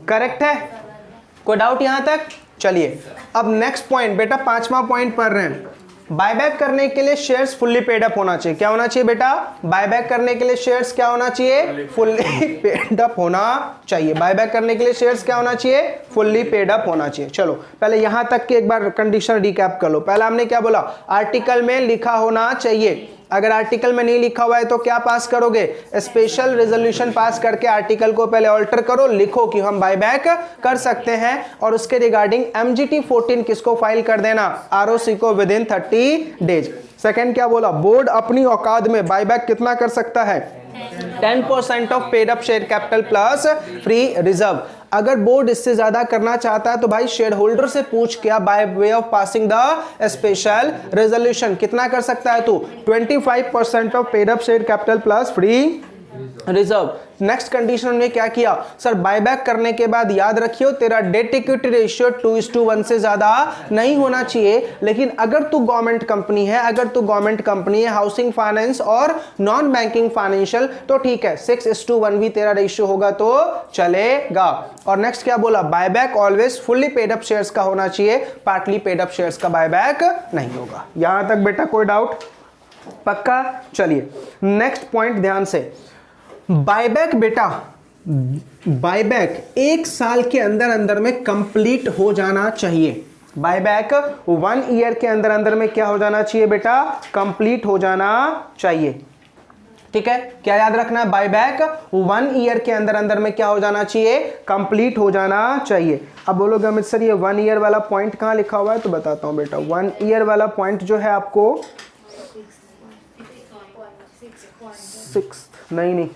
करेक्ट है? कोई डाउट यहां तक? चलिए अब नेक्स्ट पॉइंट बेटा, 5वां पॉइंट पढ़ रहे हैं। बायबैक करने के लिए शेयर्स फुल्ली पेड अप होना चाहिए। क्या होना चाहिए बेटा? बायबैक करने के लिए शेयर्स क्या होना चाहिए? फुल्ली पेड अप होना चाहिए। बायबैक करने के लिए शेयर्स क्या होना चाहिए? फुल्ली पेड अप होना चाहिए। चलो पहले यहां तक की एक बार कंडीशन रिकैप कर लो। पहला हमने क्या बोला? आर्टिकल में लिखा होना चाहिए। अगर आर्टिकल में नहीं लिखा हुआ है तो क्या पास करोगे? स्पेशल रेजोल्यूशन पास करके आर्टिकल को पहले ऑल्टर करो, लिखो कि हम बायबैक कर सकते हैं, और उसके रिगार्डिंग MGT 14 किसको फाइल कर देना? ROC को विद इन 30 डेज। सेकंड क्या बोला? बोर्ड अपनी औकात में बायबैक कितना कर सकता है? 10% of paid up share capital plus free reserve. अगर बोर्ड इससे ज्यादा करना चाहता है तो भाई शेयर होल्डर से पूछ क्या by way of passing the special resolution कितना कर सकता है तू? 25% of paid up share capital plus free reserve. Next condition में क्या किया? सर बायबैक करने के बाद याद रखियो तेरा डेट इक्विटी रेशियो 2:1 से ज्यादा नहीं होना चाहिए। लेकिन अगर तू गवर्नमेंट कंपनी है, अगर तू गवर्नमेंट कंपनी है, हाउसिंग फाइनेंस और नॉन बैंकिंग फाइनेंशियल, तो ठीक है 6:1 भी तेरा रेशियो होगा तो चलेगा। और नेक्स्ट क्या बोला? Buyback always fully paid up shares का होना चाहिए, पार्टली पेड अप शेयर्स का बायबैक नहीं होगा। यहां तक बेटा कोई डाउट? पक्का? चलिए नेक्स्ट पॉइंट ध्यान से। बायबैक बेटा, बायबैक 1 साल के अंदर अंदर में कंप्लीट हो जाना चाहिए। बायबैक 1 ईयर के अंदर अंदर में क्या हो जाना चाहिए बेटा, कंप्लीट हो जाना चाहिए। ठीक है, क्या याद रखना है, बायबैक 1 ईयर के अंदर अंदर में क्या हो जाना चाहिए, कंप्लीट हो जाना चाहिए। अब बोलोगे अमित सर ये 1 ईयर वाला पॉइंट कहाँ लिखा हुआ है, तो बताता हूं बेटा। 1 ईयर वाला पॉइंट जो है आपको 6 नहीं,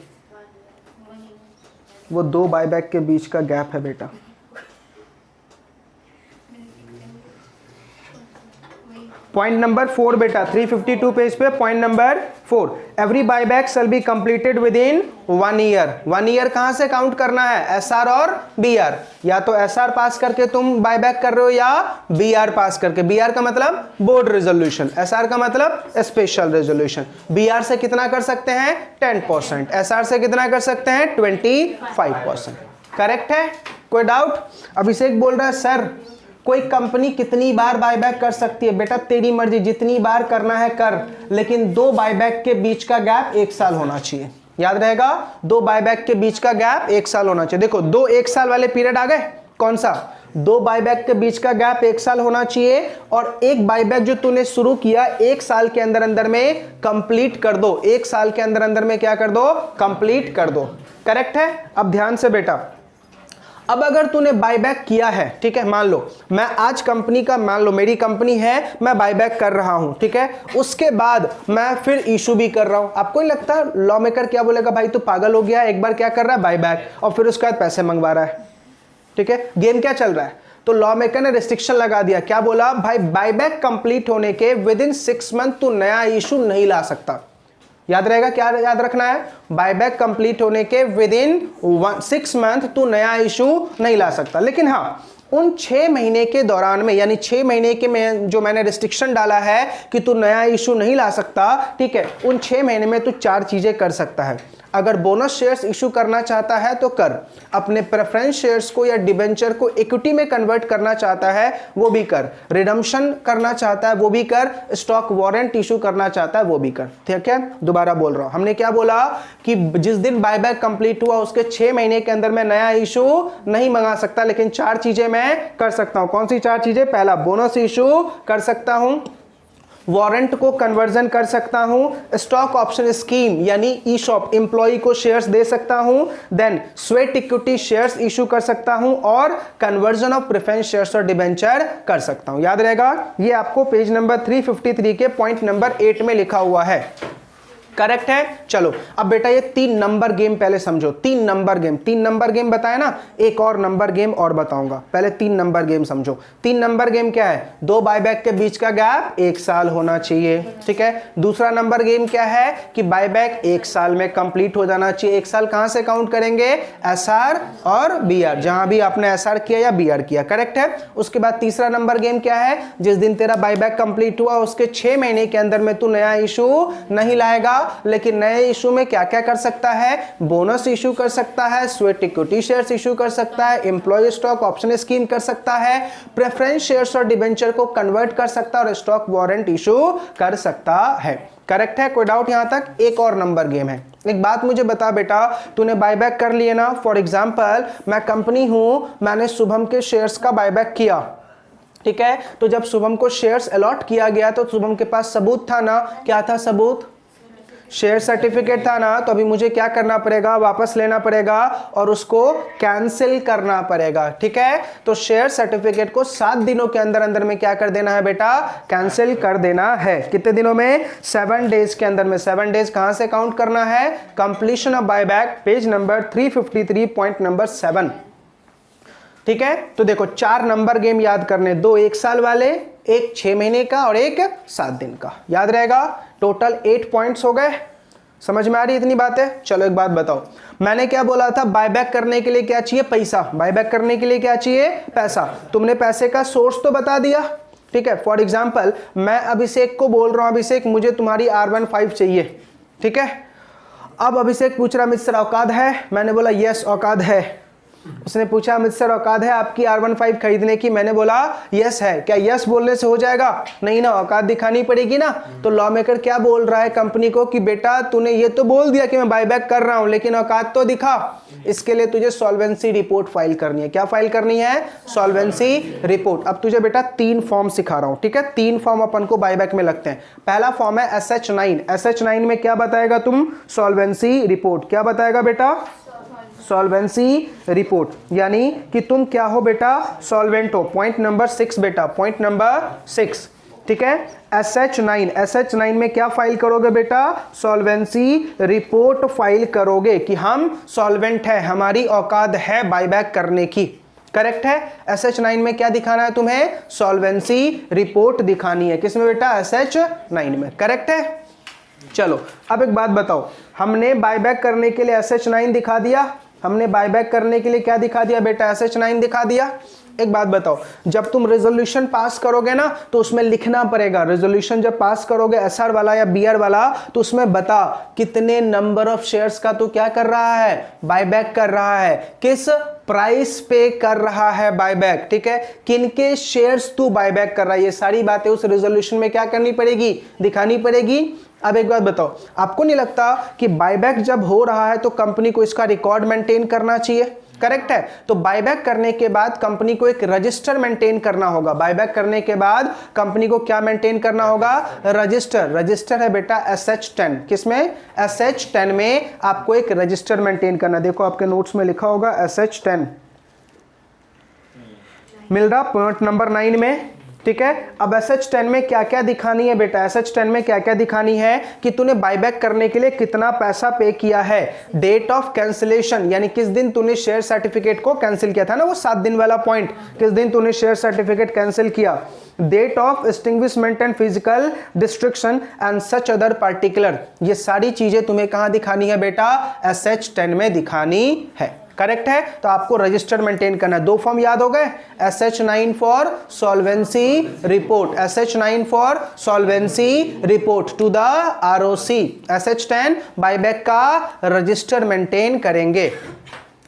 वो 2 बायबैक के बीच का गैप है बेटा। पॉइंट नंबर 4 बेटा, 352 पेज पे point number 4, every buyback shall be completed with in 1 year. 1 year कहां से काउंट करना है, एसआर और बीआर। या तो एसआर पास करके तुम बायबैक कर रहे हो या बीआर पास करके। बीआर का मतलब बोर्ड रेजोल्यूशन, एसआर का मतलब स्पेशल रेजोल्यूशन। बीआर से कितना कर सकते हैं 10%, एसआर से कितना कर सकते हैं 25%। करेक्ट है, कोई डाउट। अभिषेक बोल रहा है सर कोई कंपनी कितनी बार बायबैक कर सकती है, बेटा तेरी मर्जी, जितनी बार करना है कर, लेकिन 2 बायबैक के बीच का गैप 1 साल होना चाहिए। याद रहेगा, 2 बायबैक के बीच का गैप 1 साल होना चाहिए। देखो 2 1 साल वाले पीरियड आ गए, कौन सा, 2 बायबैक के बीच का गैप 1 साल होना चाहिए, और एक बायबैक जो तूने शुरू किया 1 साल के अंदर अंदर में कंप्लीट कर दो। 1 साल के अंदर अंदर में क्या कर दो, कंप्लीट कर दो। करेक्ट है। अब ध्यान से बेटा, अब अगर तूने बायबैक किया है, ठीक है, मान लो मैं आज कंपनी का, मान लो मेरी कंपनी है, मैं बायबैक कर रहा हूं, ठीक है, उसके बाद मैं फिर इशू भी कर रहा हूं। आपको नहीं लगता लॉ मेकर क्या बोलेगा, भाई तू पागल हो गया, एक बार क्या कर रहा है बायबैक और फिर उसके बाद पैसे मंगवा रहा है। ठीक है, गेम क्या चल रहा है। तो लॉ मेकर ने रिस्ट्रिक्शन लगा दिया, क्या बोला, भाई बायबैक कंप्लीट होने के विद इन 6 मंथ तू नया इशू नहीं ला सकता। याद रहेगा, क्या याद रखना है, बायबैक कंप्लीट होने के विद इन 6 मंथ तू नया इशू नहीं ला सकता। लेकिन हाँ, उन 6 महीने के दौरान में, यानी 6 महीने के में जो मैंने रिस्ट्रिक्शन डाला है कि तू नया इशू नहीं ला सकता, ठीक है, उन 6 महीने में तू 4 चीजें कर सकता है। अगर बोनस शेयर्स इशू करना चाहता है तो कर, अपने प्रेफरेंस शेयर्स को या डिबेंचर को इक्विटी में कन्वर्ट करना चाहता है वो भी कर, रिडम्पशन करना चाहता है वो भी कर, स्टॉक वारंट इशू करना चाहता है वो भी कर। ठीक है, दोबारा बोल रहा हूं, हमने क्या बोला कि जिस दिन बायबैक कंप्लीट हुआ उसके 6 महीने के अंदर मैं नया इशू नहीं मंगा सकता, लेकिन 4 चीजें मैं कर सकता हूं। कौन सी 4 चीजें, पहला बोनस इशू कर सकता हूं, वारंट को कन्वर्जन कर सकता हूं, स्टॉक ऑप्शन स्कीम यानी ई शॉप एम्प्लॉय को शेयर्स दे सकता हूं, then sweat equity shares issue कर सकता हूं, और कन्वर्जन ऑफ प्रेफरेंस शेयर्स और डिबेंचर कर सकता हूं। याद रहेगा, ये आपको पेज नंबर 353 के पॉइंट नंबर 8 में लिखा हुआ है। करेक्ट है। चलो अब बेटा ये 3 नंबर गेम पहले समझो। 3 नंबर गेम बताया ना, एक और नंबर गेम और बताऊंगा, पहले 3 नंबर गेम समझो। 3 नंबर गेम क्या है, 2 बायबैक के बीच का गैप 1 साल होना चाहिए। ठीक है, दूसरा नंबर गेम क्या है कि बायबैक 1 साल में कंप्लीट हो जाना चाहिए। 1 साल कहां से काउंट करेंगे, एसआर और बीआर, जहां भी आपने एसआर किया या बीआर किया। करेक्ट है। उसके बाद तीसरा नंबर गेम क्या है, जिस दिन तेरा बायबैक कंप्लीट हुआ उसके 6 महीने के अंदर में तू नया इशू नहीं लाएगा, लेकिन नए इशू में क्या क्या कर सकता है, बोनस इशू कर सकता है, स्वेट इक्विटी शेयर्स इशू कर सकता है, एम्प्लॉय स्टॉक ऑप्शन स्कीम कर सकता है, प्रेफरेंस शेयर्स और डिबेंचर को कन्वर्ट कर सकता है, और स्टॉक वारंट इशू कर सकता है। करेक्ट है, कोई डाउट यहां तक। एक और नंबर गेम है। एक बात मुझे बता बेटा, तूने बायबैक कर लिए ना, फॉर एग्जांपल मैं कंपनी हूं, मैंने शुभम के शेयर्स का बायबैक किया, ठीक है, तो जब शुभम को शेयर्स अलॉट किया गया तो शुभम के पास सबूत था ना, क्या था सबूत, शेयर सर्टिफिकेट था ना, तो अभी मुझे क्या करना पड़ेगा, वापस लेना पड़ेगा और उसको कैंसिल करना पड़ेगा। ठीक है, तो शेयर सर्टिफिकेट को 7 दिनों के अंदर अंदर में क्या कर देना है बेटा, कैंसिल कर देना है। कितने दिनों में, 7 डेज के अंदर में। 7 डेज कहां से काउंट करना है, completion of buyback, page number 353 point number 7। ठीक है, तो देखो 4 नंबर गेम याद करने, 2 1 साल वाले, एक 6 महीने का और एक 7 दिन का। याद रहेगा, टोटल 8 पॉइंट्स हो गए। समझ में आ रही इतनी बातें। चलो एक बात बताओ, मैंने क्या बोला था, बायबैक करने के लिए क्या चाहिए, पैसा। बायबैक करने के लिए क्या चाहिए, पैसा। तुमने पैसे का सोर्स तो बता दिया। ठीक है, फॉर एग्जाम्पल मैं अभिषेक को बोल रहा हूं, अभिषेक मुझे तुम्हारी R15 चाहिए। ठीक है, अब अभिषेक पूछ रहा मिस्टर औकात है, मैंने बोला यस औकात है। उसने पूछा अमित सर औकात है आपकी R15 खरीदने की, मैंने बोला यस है। क्या यस बोलने से हो जाएगा? नहीं ना, औकात दिखानी पड़ेगी ना। तो लॉ मेकर क्या बोल रहा है कंपनी को कि बेटा तूने ये तो बोल दिया कि मैं बायबैक कर रहा हूं, लेकिन औकात तो दिखा। इसके लिए तुझे सॉल्वेंसी रिपोर्ट फाइल करनी है। क्या फाइल करनी है? Solvency report. अब तुझे बेटा 3 फॉर्म सिखा रहा हूं, ठीक है? 3 फॉर्म अपन को बायबैक में लगते हैं। पहला फॉर्म है SH9। SH9 में क्या बताएगा तुम? Solvency report. क्या बताएगा बेटा? Solvency report. यानी कि तुम क्या हो बेटा? सॉल्वेंट हो। पॉइंट नंबर 6 बेटा, पॉइंट नंबर 6, ठीक है? SH9 में क्या फाइल करोगे बेटा? सॉल्वेंसी रिपोर्ट फाइल करोगे कि हम सॉल्वेंट है, हमारी औकात है बायबैक करने की। करेक्ट है? SH9 में क्या दिखाना है तुम्हें? सॉल्वेंसी रिपोर्ट दिखानी है। किसमें बेटा? SH9 में। करेक्ट है? चलो अब एक बात बताओ, हमने बायबैक करने के लिए SH9 दिखा दिया, हमने बायबैक करने के लिए क्या दिखा दिया बेटा? SH9 दिखा दिया। एक बात बताओ, जब तुम रेजोल्यूशन पास करोगे ना तो उसमें लिखना पड़ेगा, रेजोल्यूशन जब पास करोगे SR वाला या BR वाला, तो उसमें बता कितने नंबर ऑफ शेयर्स का तू क्या कर रहा है? बायबैक कर रहा है। किस प्राइस पे कर रहा है बायबैक, ठीक है? किनके शेयर्स तू बायबैक कर रहा है, ये सारी बातें उस रेजोल्यूशन में क्या करनी पड़ेगी? दिखानी पड़ेगी। अब एक बात बताओ, आपको नहीं लगता कि बायबैक जब हो रहा है तो कंपनी को इसका रिकॉर्ड मेंटेन करना चाहिए? करेक्ट है? तो बायबैक करने के बाद कंपनी को एक रजिस्टर मेंटेन करना होगा। बायबैक करने के बाद कंपनी को क्या मेंटेन करना होगा? रजिस्टर। रजिस्टर है बेटा SH10। किसमें? SH10 में आपको एक रजिस्टर मेंटेन करना। देखो आपके नोट्स में लिखा होगा SH10, मिल रहा पॉइंट नंबर 9 में, ठीक है? अब SH10 में क्या क्या दिखानी है बेटा? SH10 में क्या क्या दिखानी है कि तूने बायबैक करने के लिए कितना पैसा पे किया है, डेट ऑफ कैंसिलेशन, यानी किस दिन तूने शेयर सर्टिफिकेट को कैंसिल किया था ना, वो 7 दिन वाला पॉइंट, किस दिन तूने शेयर सर्टिफिकेट कैंसिल किया, date of extinguishment and physical destruction and such other particular. ये सारी चीजें तुम्हें कहां दिखानी है बेटा? SH10 में दिखानी है। करेक्ट है? तो आपको रजिस्टर मेंटेन करना है। 2 फॉर्म याद हो गए? SH9 for solvency report, SH9 for solvency report to the ROC, SH10 buyback का रजिस्टर मेंटेन करेंगे।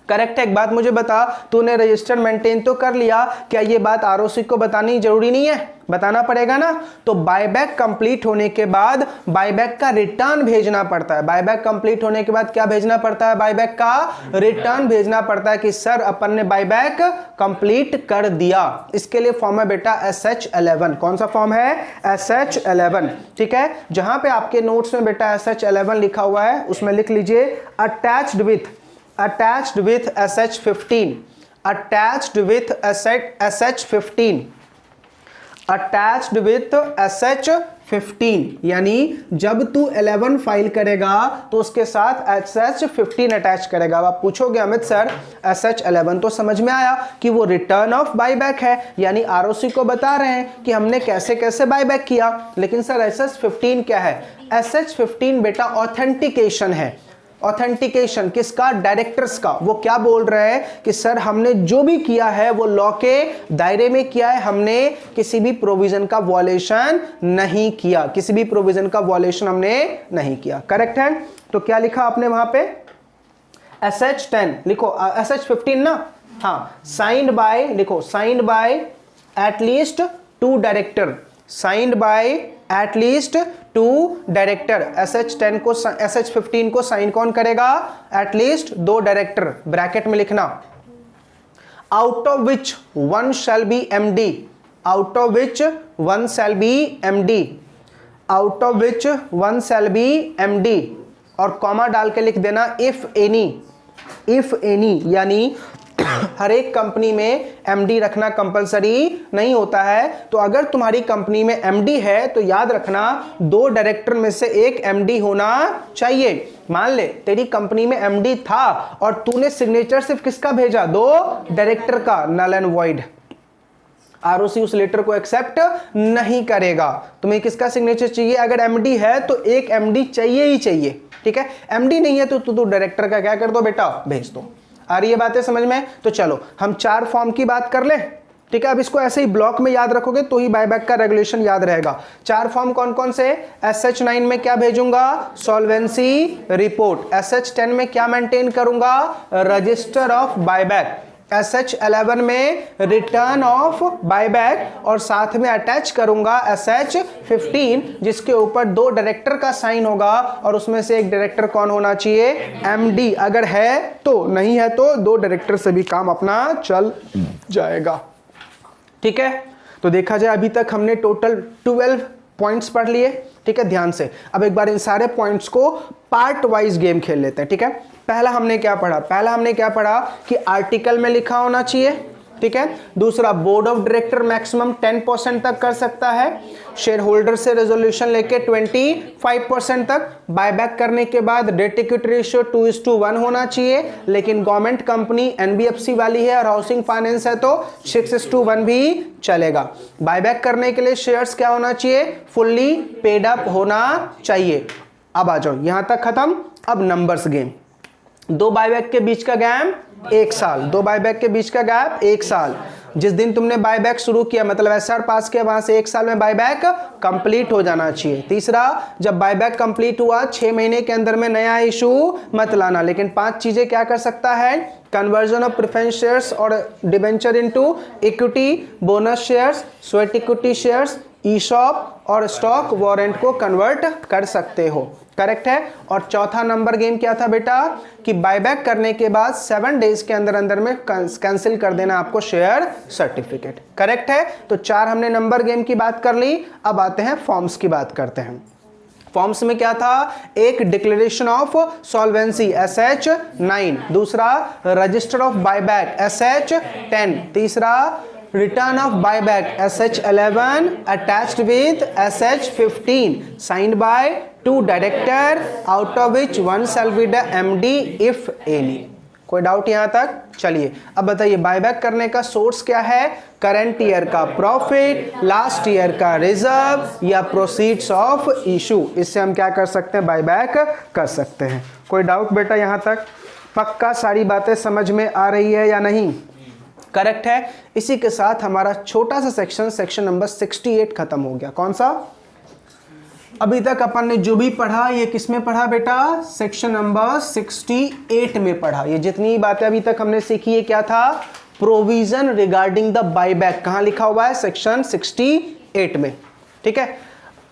करेक्ट है? एक बात मुझे बता, तूने रजिस्टर मेंटेन तो कर लिया, क्या ये बात ROC को बतानी जरूरी नहीं है? बताना पड़ेगा ना। तो बायबैक कंप्लीट होने के बाद बायबैक का रिटर्न भेजना पड़ता है। बायबैक कंप्लीट होने के बाद क्या भेजना पड़ता है? बायबैक का रिटर्न भेजना पड़ता है कि सर अपन ने बायबैक कंप्लीट कर दिया। इसके लिए फॉर्म है बेटा SH11। कौन सा फॉर्म है? SH11, ठीक है? जहां पे आपके नोट्स में बेटा SH11 लिखा हुआ है उसमें लिख लीजिए attached with SH15, attached with SH15, attached with SH15, यानी जब तू 11 फाइल करेगा तो उसके साथ SH15 अटैच करेगा। अब आप पूछोगे अमित सर SH11 तो समझ में आया कि वो रिटर्न ऑफ बायबैक है, यानी ROC को बता रहे हैं कि हमने कैसे कैसे बायबैक किया। लेकिन सर SH15 क्या है? SH15 बेटा ऑथेंटिकेशन है। ऑथेंटिकेशन किसका? डायरेक्टर्स का। वो क्या बोल रहे हैं कि सर हमने जो भी किया है वो लॉ के दायरे में किया है, हमने किसी भी प्रोविजन का वॉलेशन नहीं किया, किसी भी प्रोविजन का वॉलेशन हमने नहीं किया। करेक्ट है? तो क्या लिखा आपने वहां पे? SH10 लिखो, SH15 ना, हाँ, साइंड बाय, लिखो signed by at least 2 director, signed by at least 2 director. SH10 को, SH15 को साइन कौन करेगा? At least 2 director. ब्रैकेट में लिखना, out of which 1 shall be MD, out of which 1 shall be MD, out of which 1 shall be MD, और comma डाल के लिख देना इफ एनी, यानी हर एक कंपनी में MD रखना कंपलसरी नहीं होता है। तो अगर तुम्हारी कंपनी में MD है तो याद रखना 2 डायरेक्टर में से एक MD होना चाहिए। मान ले तेरी कंपनी में MD था और तूने सिग्नेचर सिर्फ किसका भेजा? 2 डायरेक्टर का, नल एंड वॉइड। ROC उस लेटर को एक्सेप्ट नहीं करेगा। तुम्हें किसका सिग्नेचर चाहिए? अगर MD है तो एक MD चाहिए ही चाहिए, ठीक है? MD नहीं है तो तू डायरेक्टर का क्या कर दो बेटा? भेज दो। आ रही है बातें समझ में? तो चलो हम 4 फॉर्म की बात कर ले, ठीक है, अब इसको ऐसे ही ब्लॉक में याद रखोगे तो ही बायबैक का रेगुलेशन याद रहेगा। 4 फॉर्म कौन कौन से? SH9 में क्या भेजूंगा? Solvency report. SH10 में क्या मेंटेन करूंगा? Register of buyback. SH11 में रिटर्न ऑफ बायबैक और साथ में अटैच करूंगा SH15 जिसके ऊपर 2 डायरेक्टर का साइन होगा और उसमें से एक डायरेक्टर कौन होना चाहिए? MD, अगर है तो, नहीं है तो 2 डायरेक्टर से भी काम अपना चल जाएगा। ठीक है, तो देखा जाए अभी तक हमने टोटल 12 पॉइंट्स पढ़ लिए। ठीक है, ध्यान से अब एक बार इन सारे पॉइंट्स को पार्ट वाइज गेम खेल लेते हैं। ठीक है, पहला हमने क्या पढ़ा कि आर्टिकल में लिखा होना चाहिए। ठीक है, दूसरा बोर्ड ऑफ डायरेक्टर मैक्सिमम 10% तक कर सकता है, शेयर होल्डर से रेजोल्यूशन लेके 25% तक, बायबैक करने के बाद डेट इक्विटी रेशियो 2:1 होना चाहिए, लेकिन गवर्नमेंट कंपनी NBFC वाली है और हाउसिंग फाइनेंस है तो 6:1 भी चलेगा। बायबैक करने के लिए शेयर्स क्या होना चाहिए? फुल्ली पेड अप होना चाहिए। अब आ जाओ, यहां तक खत्म। अब नंबर्स गेम। 2 बायबैक के बीच का गैप 1 साल, 2 बायबैक के बीच का गैप 1 साल। जिस दिन तुमने बायबैक शुरू किया मतलब SR पास किया वहां से 1 साल में बायबैक कंप्लीट हो जाना चाहिए। तीसरा, जब बायबैक कंप्लीट हुआ 6 महीने के अंदर में नया इशू मत लाना, लेकिन 5 चीजें क्या कर सकता है? कन्वर्जन ऑफ प्रेफरेंस शेयर्स और debenture into equity, bonus shares, sweat equity shares, eShop और स्टॉक वारंट को कन्वर्ट कर सकते हो। करेक्ट है। और चौथा नंबर गेम क्या था बेटा? कि बायबैक करने के बाद 7 डेज के अंदर अंदर में कैंसिल कर देना आपको शेयर सर्टिफिकेट। करेक्ट है। तो 4 हमने नंबर गेम की बात कर ली। अब आते हैं फॉर्म्स की बात करते हैं। फॉर्म्स में क्या था? एक डिक्लेरेशन ऑफ सॉल्वेंसी SH9, दूसरा रजिस्टर ऑफ बायबैक SH10, तीसरा return of buyback SH11 attached with SH15 signed by 2 director out of which 1 shall be the MD if any. कोई डाउट यहां तक? चलिए अब बताइए बायबैक करने का सोर्स क्या है? करंट ईयर का प्रॉफिट, लास्ट ईयर का रिजर्व या प्रोसीड्स ऑफ इशू, इससे हम क्या कर सकते हैं? बायबैक कर सकते हैं। कोई डाउट बेटा यहां तक? पक्का सारी बातें समझ में आ रही है या नहीं? करेक्ट है। इसी के साथ हमारा छोटा सा सेक्शन नंबर 68 खत्म हो गया। कौन सा? अभी तक अपन ने जो भी पढ़ा ये किस में पढ़ा बेटा? सेक्शन नंबर 68 में पढ़ा। ये जितनी बातें अभी तक हमने सीखी है क्या था? Provision regarding the buyback. कहां लिखा हुआ है? सेक्शन 68 में। ठीक है।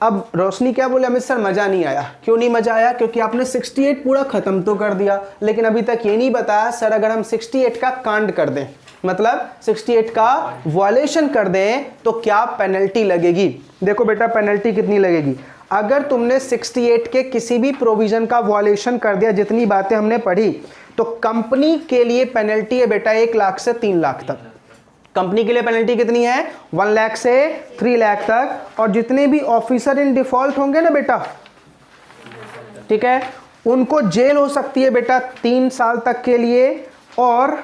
अब रोशनी क्या बोले? अमित सर मजा नहीं आया। क्यों नहीं मजा आया? क्योंकि आपने 68 पूरा खत्म तो कर दिया, लेकिन अभी तक ये नहीं बताया सर अगर हम 68 का कांड कर दें, मतलब 68 का वायलेशन कर दें तो क्या पेनल्टी लगेगी? देखो बेटा पेनल्टी कितनी लगेगी। अगर तुमने 68 के किसी भी प्रोविजन का वायलेशन कर दिया, जितनी बातें हमने पढ़ी, तो कंपनी के लिए पेनल्टी है बेटा 1 लाख से 3 लाख तक। कंपनी के लिए पेनल्टी कितनी है? 1 लाख से 3 लाख तक। और जितने भी ऑफिसर इन डिफॉल्ट होंगे ना बेटा, ठीक है, उनको जेल हो सकती है बेटा 3 साल तक के लिए, और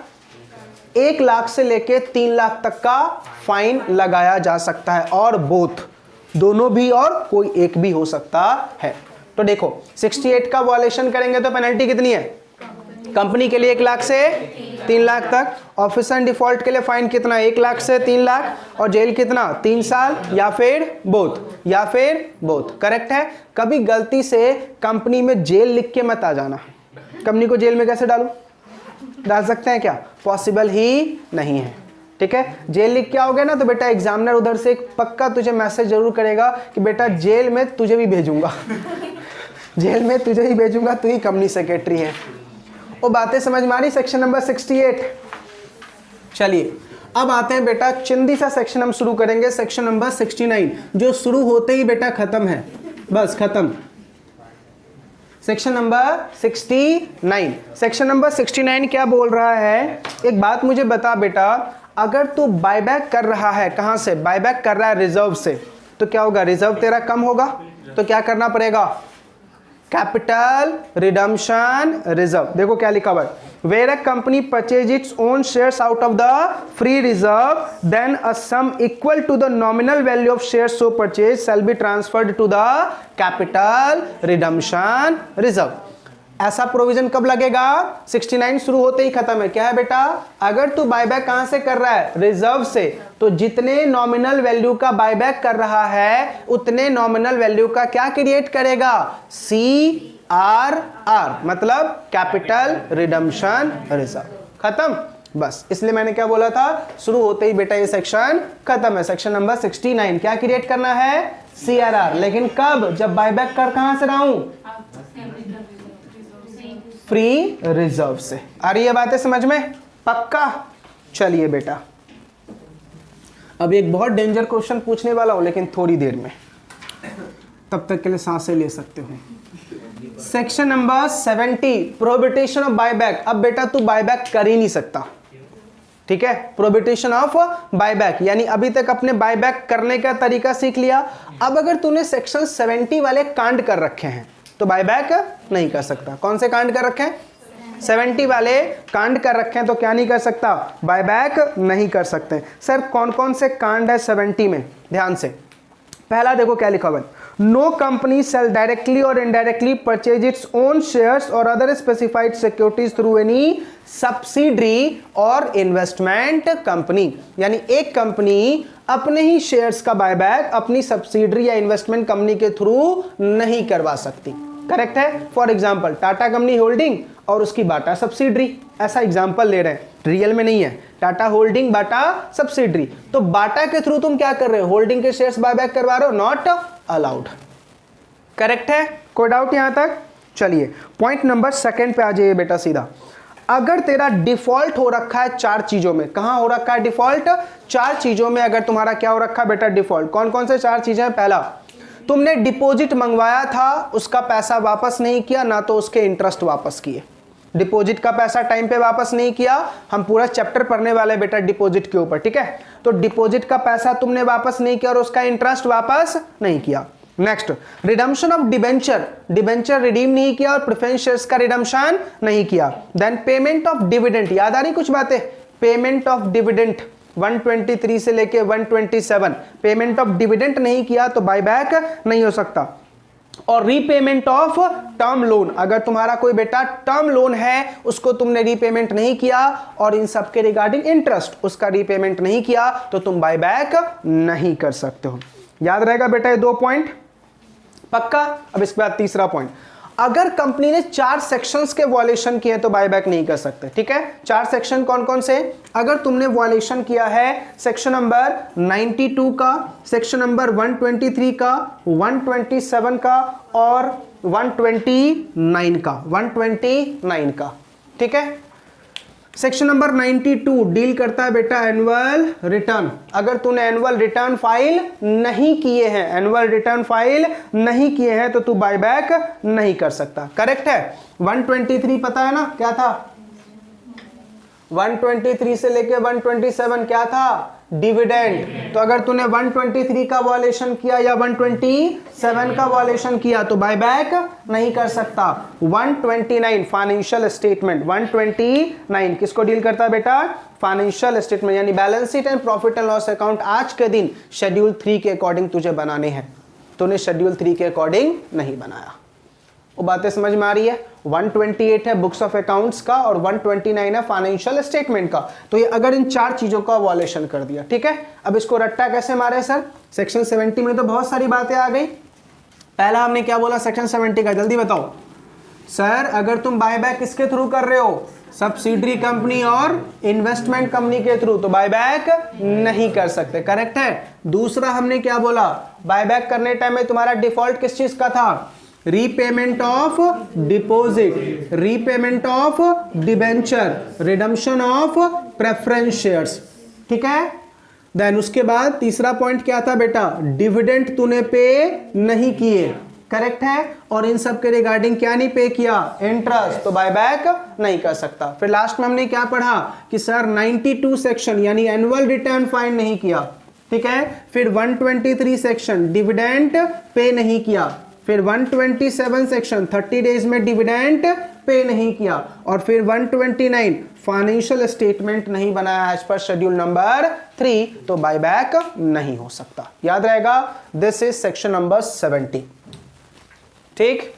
1 लाख से लेके 3 लाख तक का फाइन लगाया जा सकता है। और बोथ, दोनों भी, और कोई एक भी हो सकता है। तो देखो 68 का वायलेशन करेंगे तो पेनल्टी कितनी है? कंपनी के लिए 1 लाख से 3 लाख तक, ऑफिसर डिफॉल्ट के लिए फाइन कितना? 1 लाख से 3 लाख, और जेल कितना? 3 साल, या फिर बोथ, या फिर बोथ। करेक्ट है। कभी गलती से कंपनी में जेल लिख के मत आ जाना। कंपनी को जेल में कैसे डालूं? डाल सकते हैं क्या? पॉसिबल ही नहीं है। ठीक है। जेल लिख के आओगे ना तो बेटा एग्जामिनर उधर से एक पक्का तुझे मैसेज जरूर करेगा कि बेटा जेल में तुझे भी भेजूंगा जेल में तुझे ही भेजूंगा, तू ही कंपनी सेक्रेटरी है। वो बातें समझ में आ रही? Section number 68। चलिए अब आते हैं बेटा चिंदी सा सेक्शन हम शुरू करेंगे, सेक्शन नंबर 69, जो शुरू होते ही बेटा खत्म है, बस खत्म। Section number 69। सेक्शन नंबर 69 क्या बोल रहा है? एक बात मुझे बता बेटा, अगर तू बायबैक कर रहा है, कहां से बायबैक कर रहा है? रिजर्व से, तो क्या होगा? रिजर्व तेरा कम होगा, तो क्या करना पड़ेगा? Capital redemption reserve. देखो क्या लिखा हुआ है, where a company purchase its own shares out of the free reserve then a sum equal to the nominal value of shares so purchase shall be transferred to the capital redemption reserve. ऐसा provision कब लगेगा? 69 शुरू होते ही खत्म है। क्या है बेटा? अगर तू बायबैक कहां से कर रहा है? रिजर्व से, तो जितने नॉमिनल वैल्यू का बायबैक कर रहा है उतने नॉमिनल वैल्यू का क्या क्रिएट करेगा? CRR, मतलब कैपिटल रिडम्पशन रिजर्व। खत्म, बस। इसलिए मैंने क्या बोला था, शुरू होते ही बेटा ये सेक्शन खत्म है। सेक्शन नंबर 69 क्या क्रिएट करना है? CRR। लेकिन कब? जब बायबैक कर कहां से रहा हूं? फ्री रिजर्व से। आ रही है बातें समझ में? पक्का? चलिए बेटा, अब एक बहुत डेंजर क्वेश्चन पूछने वाला हूं, लेकिन थोड़ी देर में, तब तक के लिए सांसें ले सकते हो। Section number 70, prohibition of buyback. अब बेटा तू बायबैक कर ही नहीं सकता, ठीक है? प्रोहिबिशन ऑफ बायबैक, यानी अभी तक अपने बायबैक करने का तरीका सीख लिया। अब अगर तूने सेक्शन 70 वाले कांड कर रखे हैं तो बायबैक नहीं कर सकता। कौन से कांड कर रखे हैं? 70 वाले कांड कर रखे हैं, तो क्या नहीं कर सकता? बायबैक नहीं कर सकते। सर कौन कौन से कांड है 70 में? ध्यान से, पहला देखो क्या लिखा हुआ है, नो कंपनी सेल डायरेक्टली और indirectly purchase its own shares और other specified securities through any subsidiary और इन्वेस्टमेंट कंपनी। यानी एक कंपनी अपने ही शेयर्स का बायबैक अपनी सब्सिडरी या इन्वेस्टमेंट कंपनी के थ्रू नहीं करवा सकती। करेक्ट है? For example Tata company holding और उसकी बाटा सब्सिडरी, ऐसा एग्जांपल ले रहे हैं, रियल में नहीं है। टाटा होल्डिंग, बाटा सब्सिडरी, तो बाटा के थ्रू तुम क्या कर रहे हो? होल्डिंग के शेयर्स बायबैक करवा रहे हो, नॉट अलाउड। करेक्ट है? कोई डाउट यहां तक? चलिए पॉइंट नंबर 2 पे आ जाइए बेटा सीधा। अगर तेरा डिफॉल्ट हो रखा है 4 चीजों में, कहां हो रखा है डिफॉल्ट? 4 चीजों में अगर तुम्हारा क्या हो रखा है बेटा डिफॉल्ट? कौन कौन से 4 चीजें? पहला, तुमने डिपॉजिट मंगवाया था, उसका पैसा वापस नहीं किया, ना तो उसके इंटरेस्ट वापस किए। डिपॉजिट का पैसा टाइम पे वापस नहीं किया। हम पूरा चैप्टर पढ़ने वाले बेटा डिपॉजिट के ऊपर, ठीक है? तो डिपॉजिट का पैसा तुमने वापस नहीं किया और उसका इंटरेस्ट वापस नहीं किया। Next, redemption of debenture, debenture redeem नहीं किया और प्रेफरेंस शेयर्स का रिडम्पशन नहीं किया। देन पेमेंट ऑफ डिविडेंड, याद आ रही कुछ बातें? पेमेंट ऑफ डिविडेंड 123 से लेके 127, पेमेंट ऑफ डिविडेंड नहीं किया तो बायबैक नहीं हो सकता। और रीपेमेंट ऑफ टर्म लोन, अगर तुम्हारा कोई बेटा टर्म लोन है उसको तुमने रीपेमेंट नहीं किया और इन सब के रिगार्डिंग इंटरेस्ट उसका रीपेमेंट नहीं किया तो तुम बायबैक नहीं कर सकते हो। याद रहेगा बेटा ये 2 पॉइंट? पक्का? अब इसके बाद तीसरा पॉइंट, अगर कंपनी ने 4 सेक्शंस के वॉयलेशन किए तो बायबैक नहीं कर सकते, ठीक है? 4 सेक्शन कौन कौन से? अगर तुमने वॉयलेशन किया है सेक्शन नंबर 92 का, सेक्शन नंबर 123 का, 127 का और 129 का, 129 का, ठीक है? सेक्शन नंबर 92 डील करता है बेटा एनुअल रिटर्न। अगर तूने एनुअल रिटर्न फाइल नहीं किए हैं, एनुअल रिटर्न फाइल नहीं किए हैं तो तू बायबैक नहीं कर सकता। करेक्ट है? 123 पता है ना क्या था? 123 से लेके 127 क्या था? डिविडेंड। तो अगर तूने 123 का वॉयलेशन किया या 127 का वॉयलेशन किया तो बायबैक नहीं कर सकता। 129 फाइनेंशियल स्टेटमेंट, 129 किसको डील करता है बेटा? फाइनेंशियल स्टेटमेंट, यानी balance sheet and profit and loss account आज के दिन शेड्यूल 3 के अकॉर्डिंग तुझे बनाने हैं, तूने शेड्यूल 3 के अकॉर्डिंग नहीं बनाया। वो बातें समझ में आ रही है? 128 है बुक्स ऑफ अकाउंट्स का और 129 है फाइनेंशियल स्टेटमेंट का। तो ये अगर इन 4 चीजों का वॉयलेशन कर दिया, ठीक है? अब इसको रट्टा कैसे मारे सर? सेक्शन 70 में तो बहुत सारी बातें आ गई। पहला हमने क्या बोला सेक्शन 70 का? जल्दी बताओ सर। अगर तुम बायबैक किसके थ्रू कर रहे हो? सब्सिडरी कंपनी और इन्वेस्टमेंट कंपनी के थ्रू, तो बायबैक नहीं कर सकते। करेक्ट है? दूसरा हमने क्या बोला? बायबैक करने टाइम में तुम्हारा डिफॉल्ट किस चीज का था? Repayment of deposit, repayment of debenture, redemption of preference shares, ठीक है? देन उसके बाद तीसरा पॉइंट क्या था बेटा? डिविडेंड तूने पे नहीं किए। करेक्ट है? और इन सब के रिगार्डिंग क्या नहीं पे किया? इंटरेस्ट, तो बायबैक नहीं कर सकता। फिर लास्ट में हमने क्या पढ़ा कि सर 92 सेक्शन यानी एनुअल रिटर्न फाइल नहीं किया, ठीक है? फिर 123 सेक्शन डिविडेंड पे नहीं किया, फिर 127 सेक्शन 30 डेज में डिविडेंड पे नहीं किया और फिर 129 फाइनेंशियल स्टेटमेंट नहीं बनाया एज पर शेड्यूल नंबर 3 तो बायबैक नहीं हो सकता। याद रहेगा? This is section number 70। ठीक?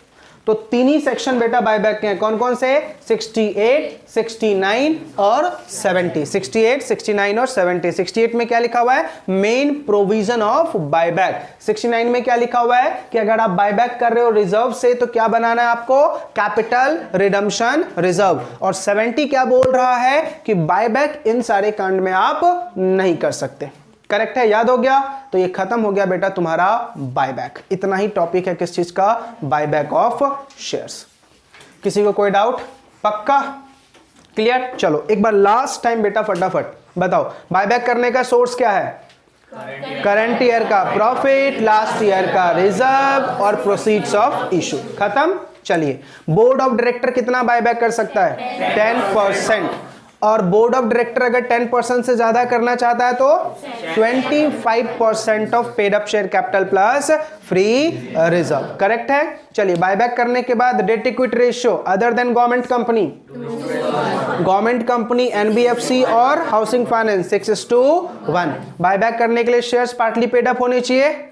तो तीन ही सेक्शन बेटा बायबैक के हैं। कौन कौन से? 68, 69 और 70। 68, 69 और 70। 68 में क्या लिखा हुआ है? Main provision of buyback. 69 में क्या लिखा हुआ है कि अगर आप बायबैक कर रहे हो रिजर्व से तो क्या बनाना है आपको? Capital redemption reserve. और 70 क्या बोल रहा है कि बायबैक इन सारे कांड में आप नहीं कर सकते। करेक्ट है, याद हो गया? तो ये खत्म हो गया बेटा तुम्हारा बायबैक। इतना ही टॉपिक है किस चीज का? Buyback of shares. किसी को कोई डाउट? पक्का क्लियर? चलो एक बार लास्ट टाइम बेटा फटाफट बताओ, बायबैक करने का सोर्स क्या है? करंट ईयर का प्रॉफिट, लास्ट ईयर का रिजर्व और प्रोसीड्स ऑफ इशू। खत्म। चलिए, बोर्ड ऑफ डायरेक्टर कितना बायबैक कर सकता है? 10%। और बोर्ड ऑफ डायरेक्टर अगर 10% से ज्यादा करना चाहता है तो 25% of paid up share capital plus free reserve. Correct है। चलिए, बायबैक करने के बाद debt equity ratio other than government company, NBFC और हाउसिंग फाइनेंस 6:1। बायबैक करने के लिए शेयर्स पार्टली पेड अप होने चाहिए?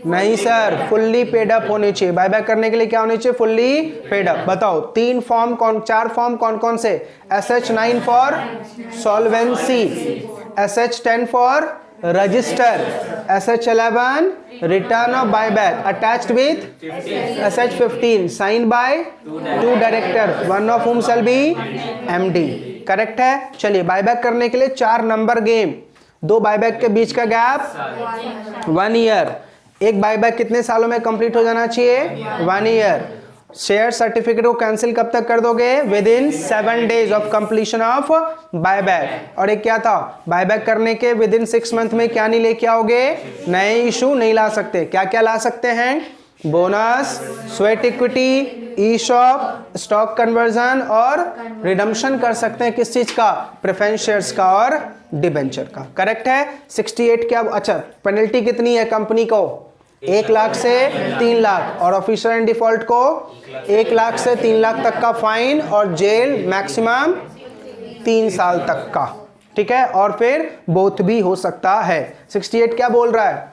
नहीं सर, फुल्ली पेड अप होने चाहिए। बायबैक करने के लिए क्या होने चाहिए? Fully paid up. बताओ चार फॉर्म कौन कौन से? SH9 for solvency, SH10 for register, SH11 return of buyback attached with SH15 sign by 2 director, one of whom shall be MD। Correct है। चलिए, बायबैक करने के लिए 4 नंबर गेम। 2 बायबैक के बीच का गैप 1 ईयर। एक बायबैक कितने सालों में कंप्लीट हो जाना चाहिए? 1 ईयर। शेयर सर्टिफिकेट को कैंसिल कब तक कर दोगे? With in 7 days of completion of buyback. और एक क्या था? बायबैक करने के विद इन 6 मंथ में क्या नहीं लेके आओगे? नए इशू नहीं ला सकते। क्या क्या ला सकते हैं? बोनस, स्वेट इक्विटी, ई शॉप, स्टॉक कन्वर्जन और रिडम्पशन कर सकते हैं। किस चीज का? प्रेफरेंस शेयर्स का और डिबेंचर का। करेक्ट है। 68 क्या? अच्छा, पेनल्टी कितनी है कंपनी को? 1 लाख से 3 लाख और ऑफिसर इन डिफॉल्ट को 1 लाख से 3 लाख तक का फाइन और जेल मैक्सिमम 3 साल तक का। ठीक है। और फिर बोथ भी हो सकता है। 68 क्या बोल रहा है?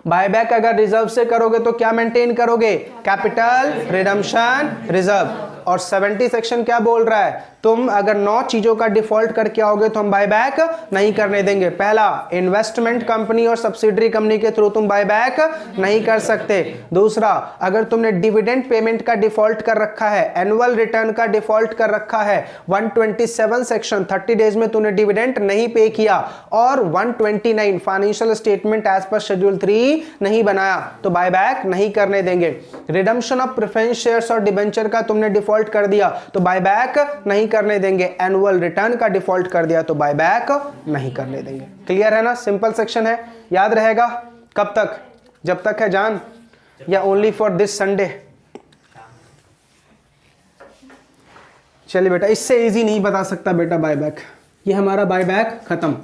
बायबैक अगर रिजर्व से करोगे तो क्या मेंटेन करोगे? Capital redemption reserve. और 70 सेक्शन क्या बोल रहा है? तुम अगर 9 चीजों का डिफॉल्ट करके आओगे तो हम बायबैक नहीं करने देंगे। पहला, इन्वेस्टमेंट कंपनी और सब्सिडरी कंपनी के थ्रू तुम बायबैक नहीं कर सकते। दूसरा, अगर तुमने डिविडेंड पेमेंट का डिफॉल्ट कर रखा है, एनुअल रिटर्न का डिफॉल्ट कर रखा है, 127 सेक्शन 30 डेज में तूने डिविडेंड नहीं पे किया और 129 financial statement as per schedule 3 नहीं बनाया तो बायबैक नहीं करने देंगे। रिडम्पशन ऑफ प्रेफरेंस शेयर्स और डिबेंचर का तुमने डिफॉल्ट कर दिया तो बायबैक नहीं करने देंगे। एनुअल रिटर्न का डिफॉल्ट कर दिया तो बायबैक नहीं करने देंगे। क्लियर है ना? सिंपल सेक्शन है, याद रहेगा। कब तक? जब तक है जान, या ओनली फॉर दिस संडे? चलिए बेटा, इससे इजी नहीं बता सकता बेटा बायबैक। ये हमारा बायबैक खत्म।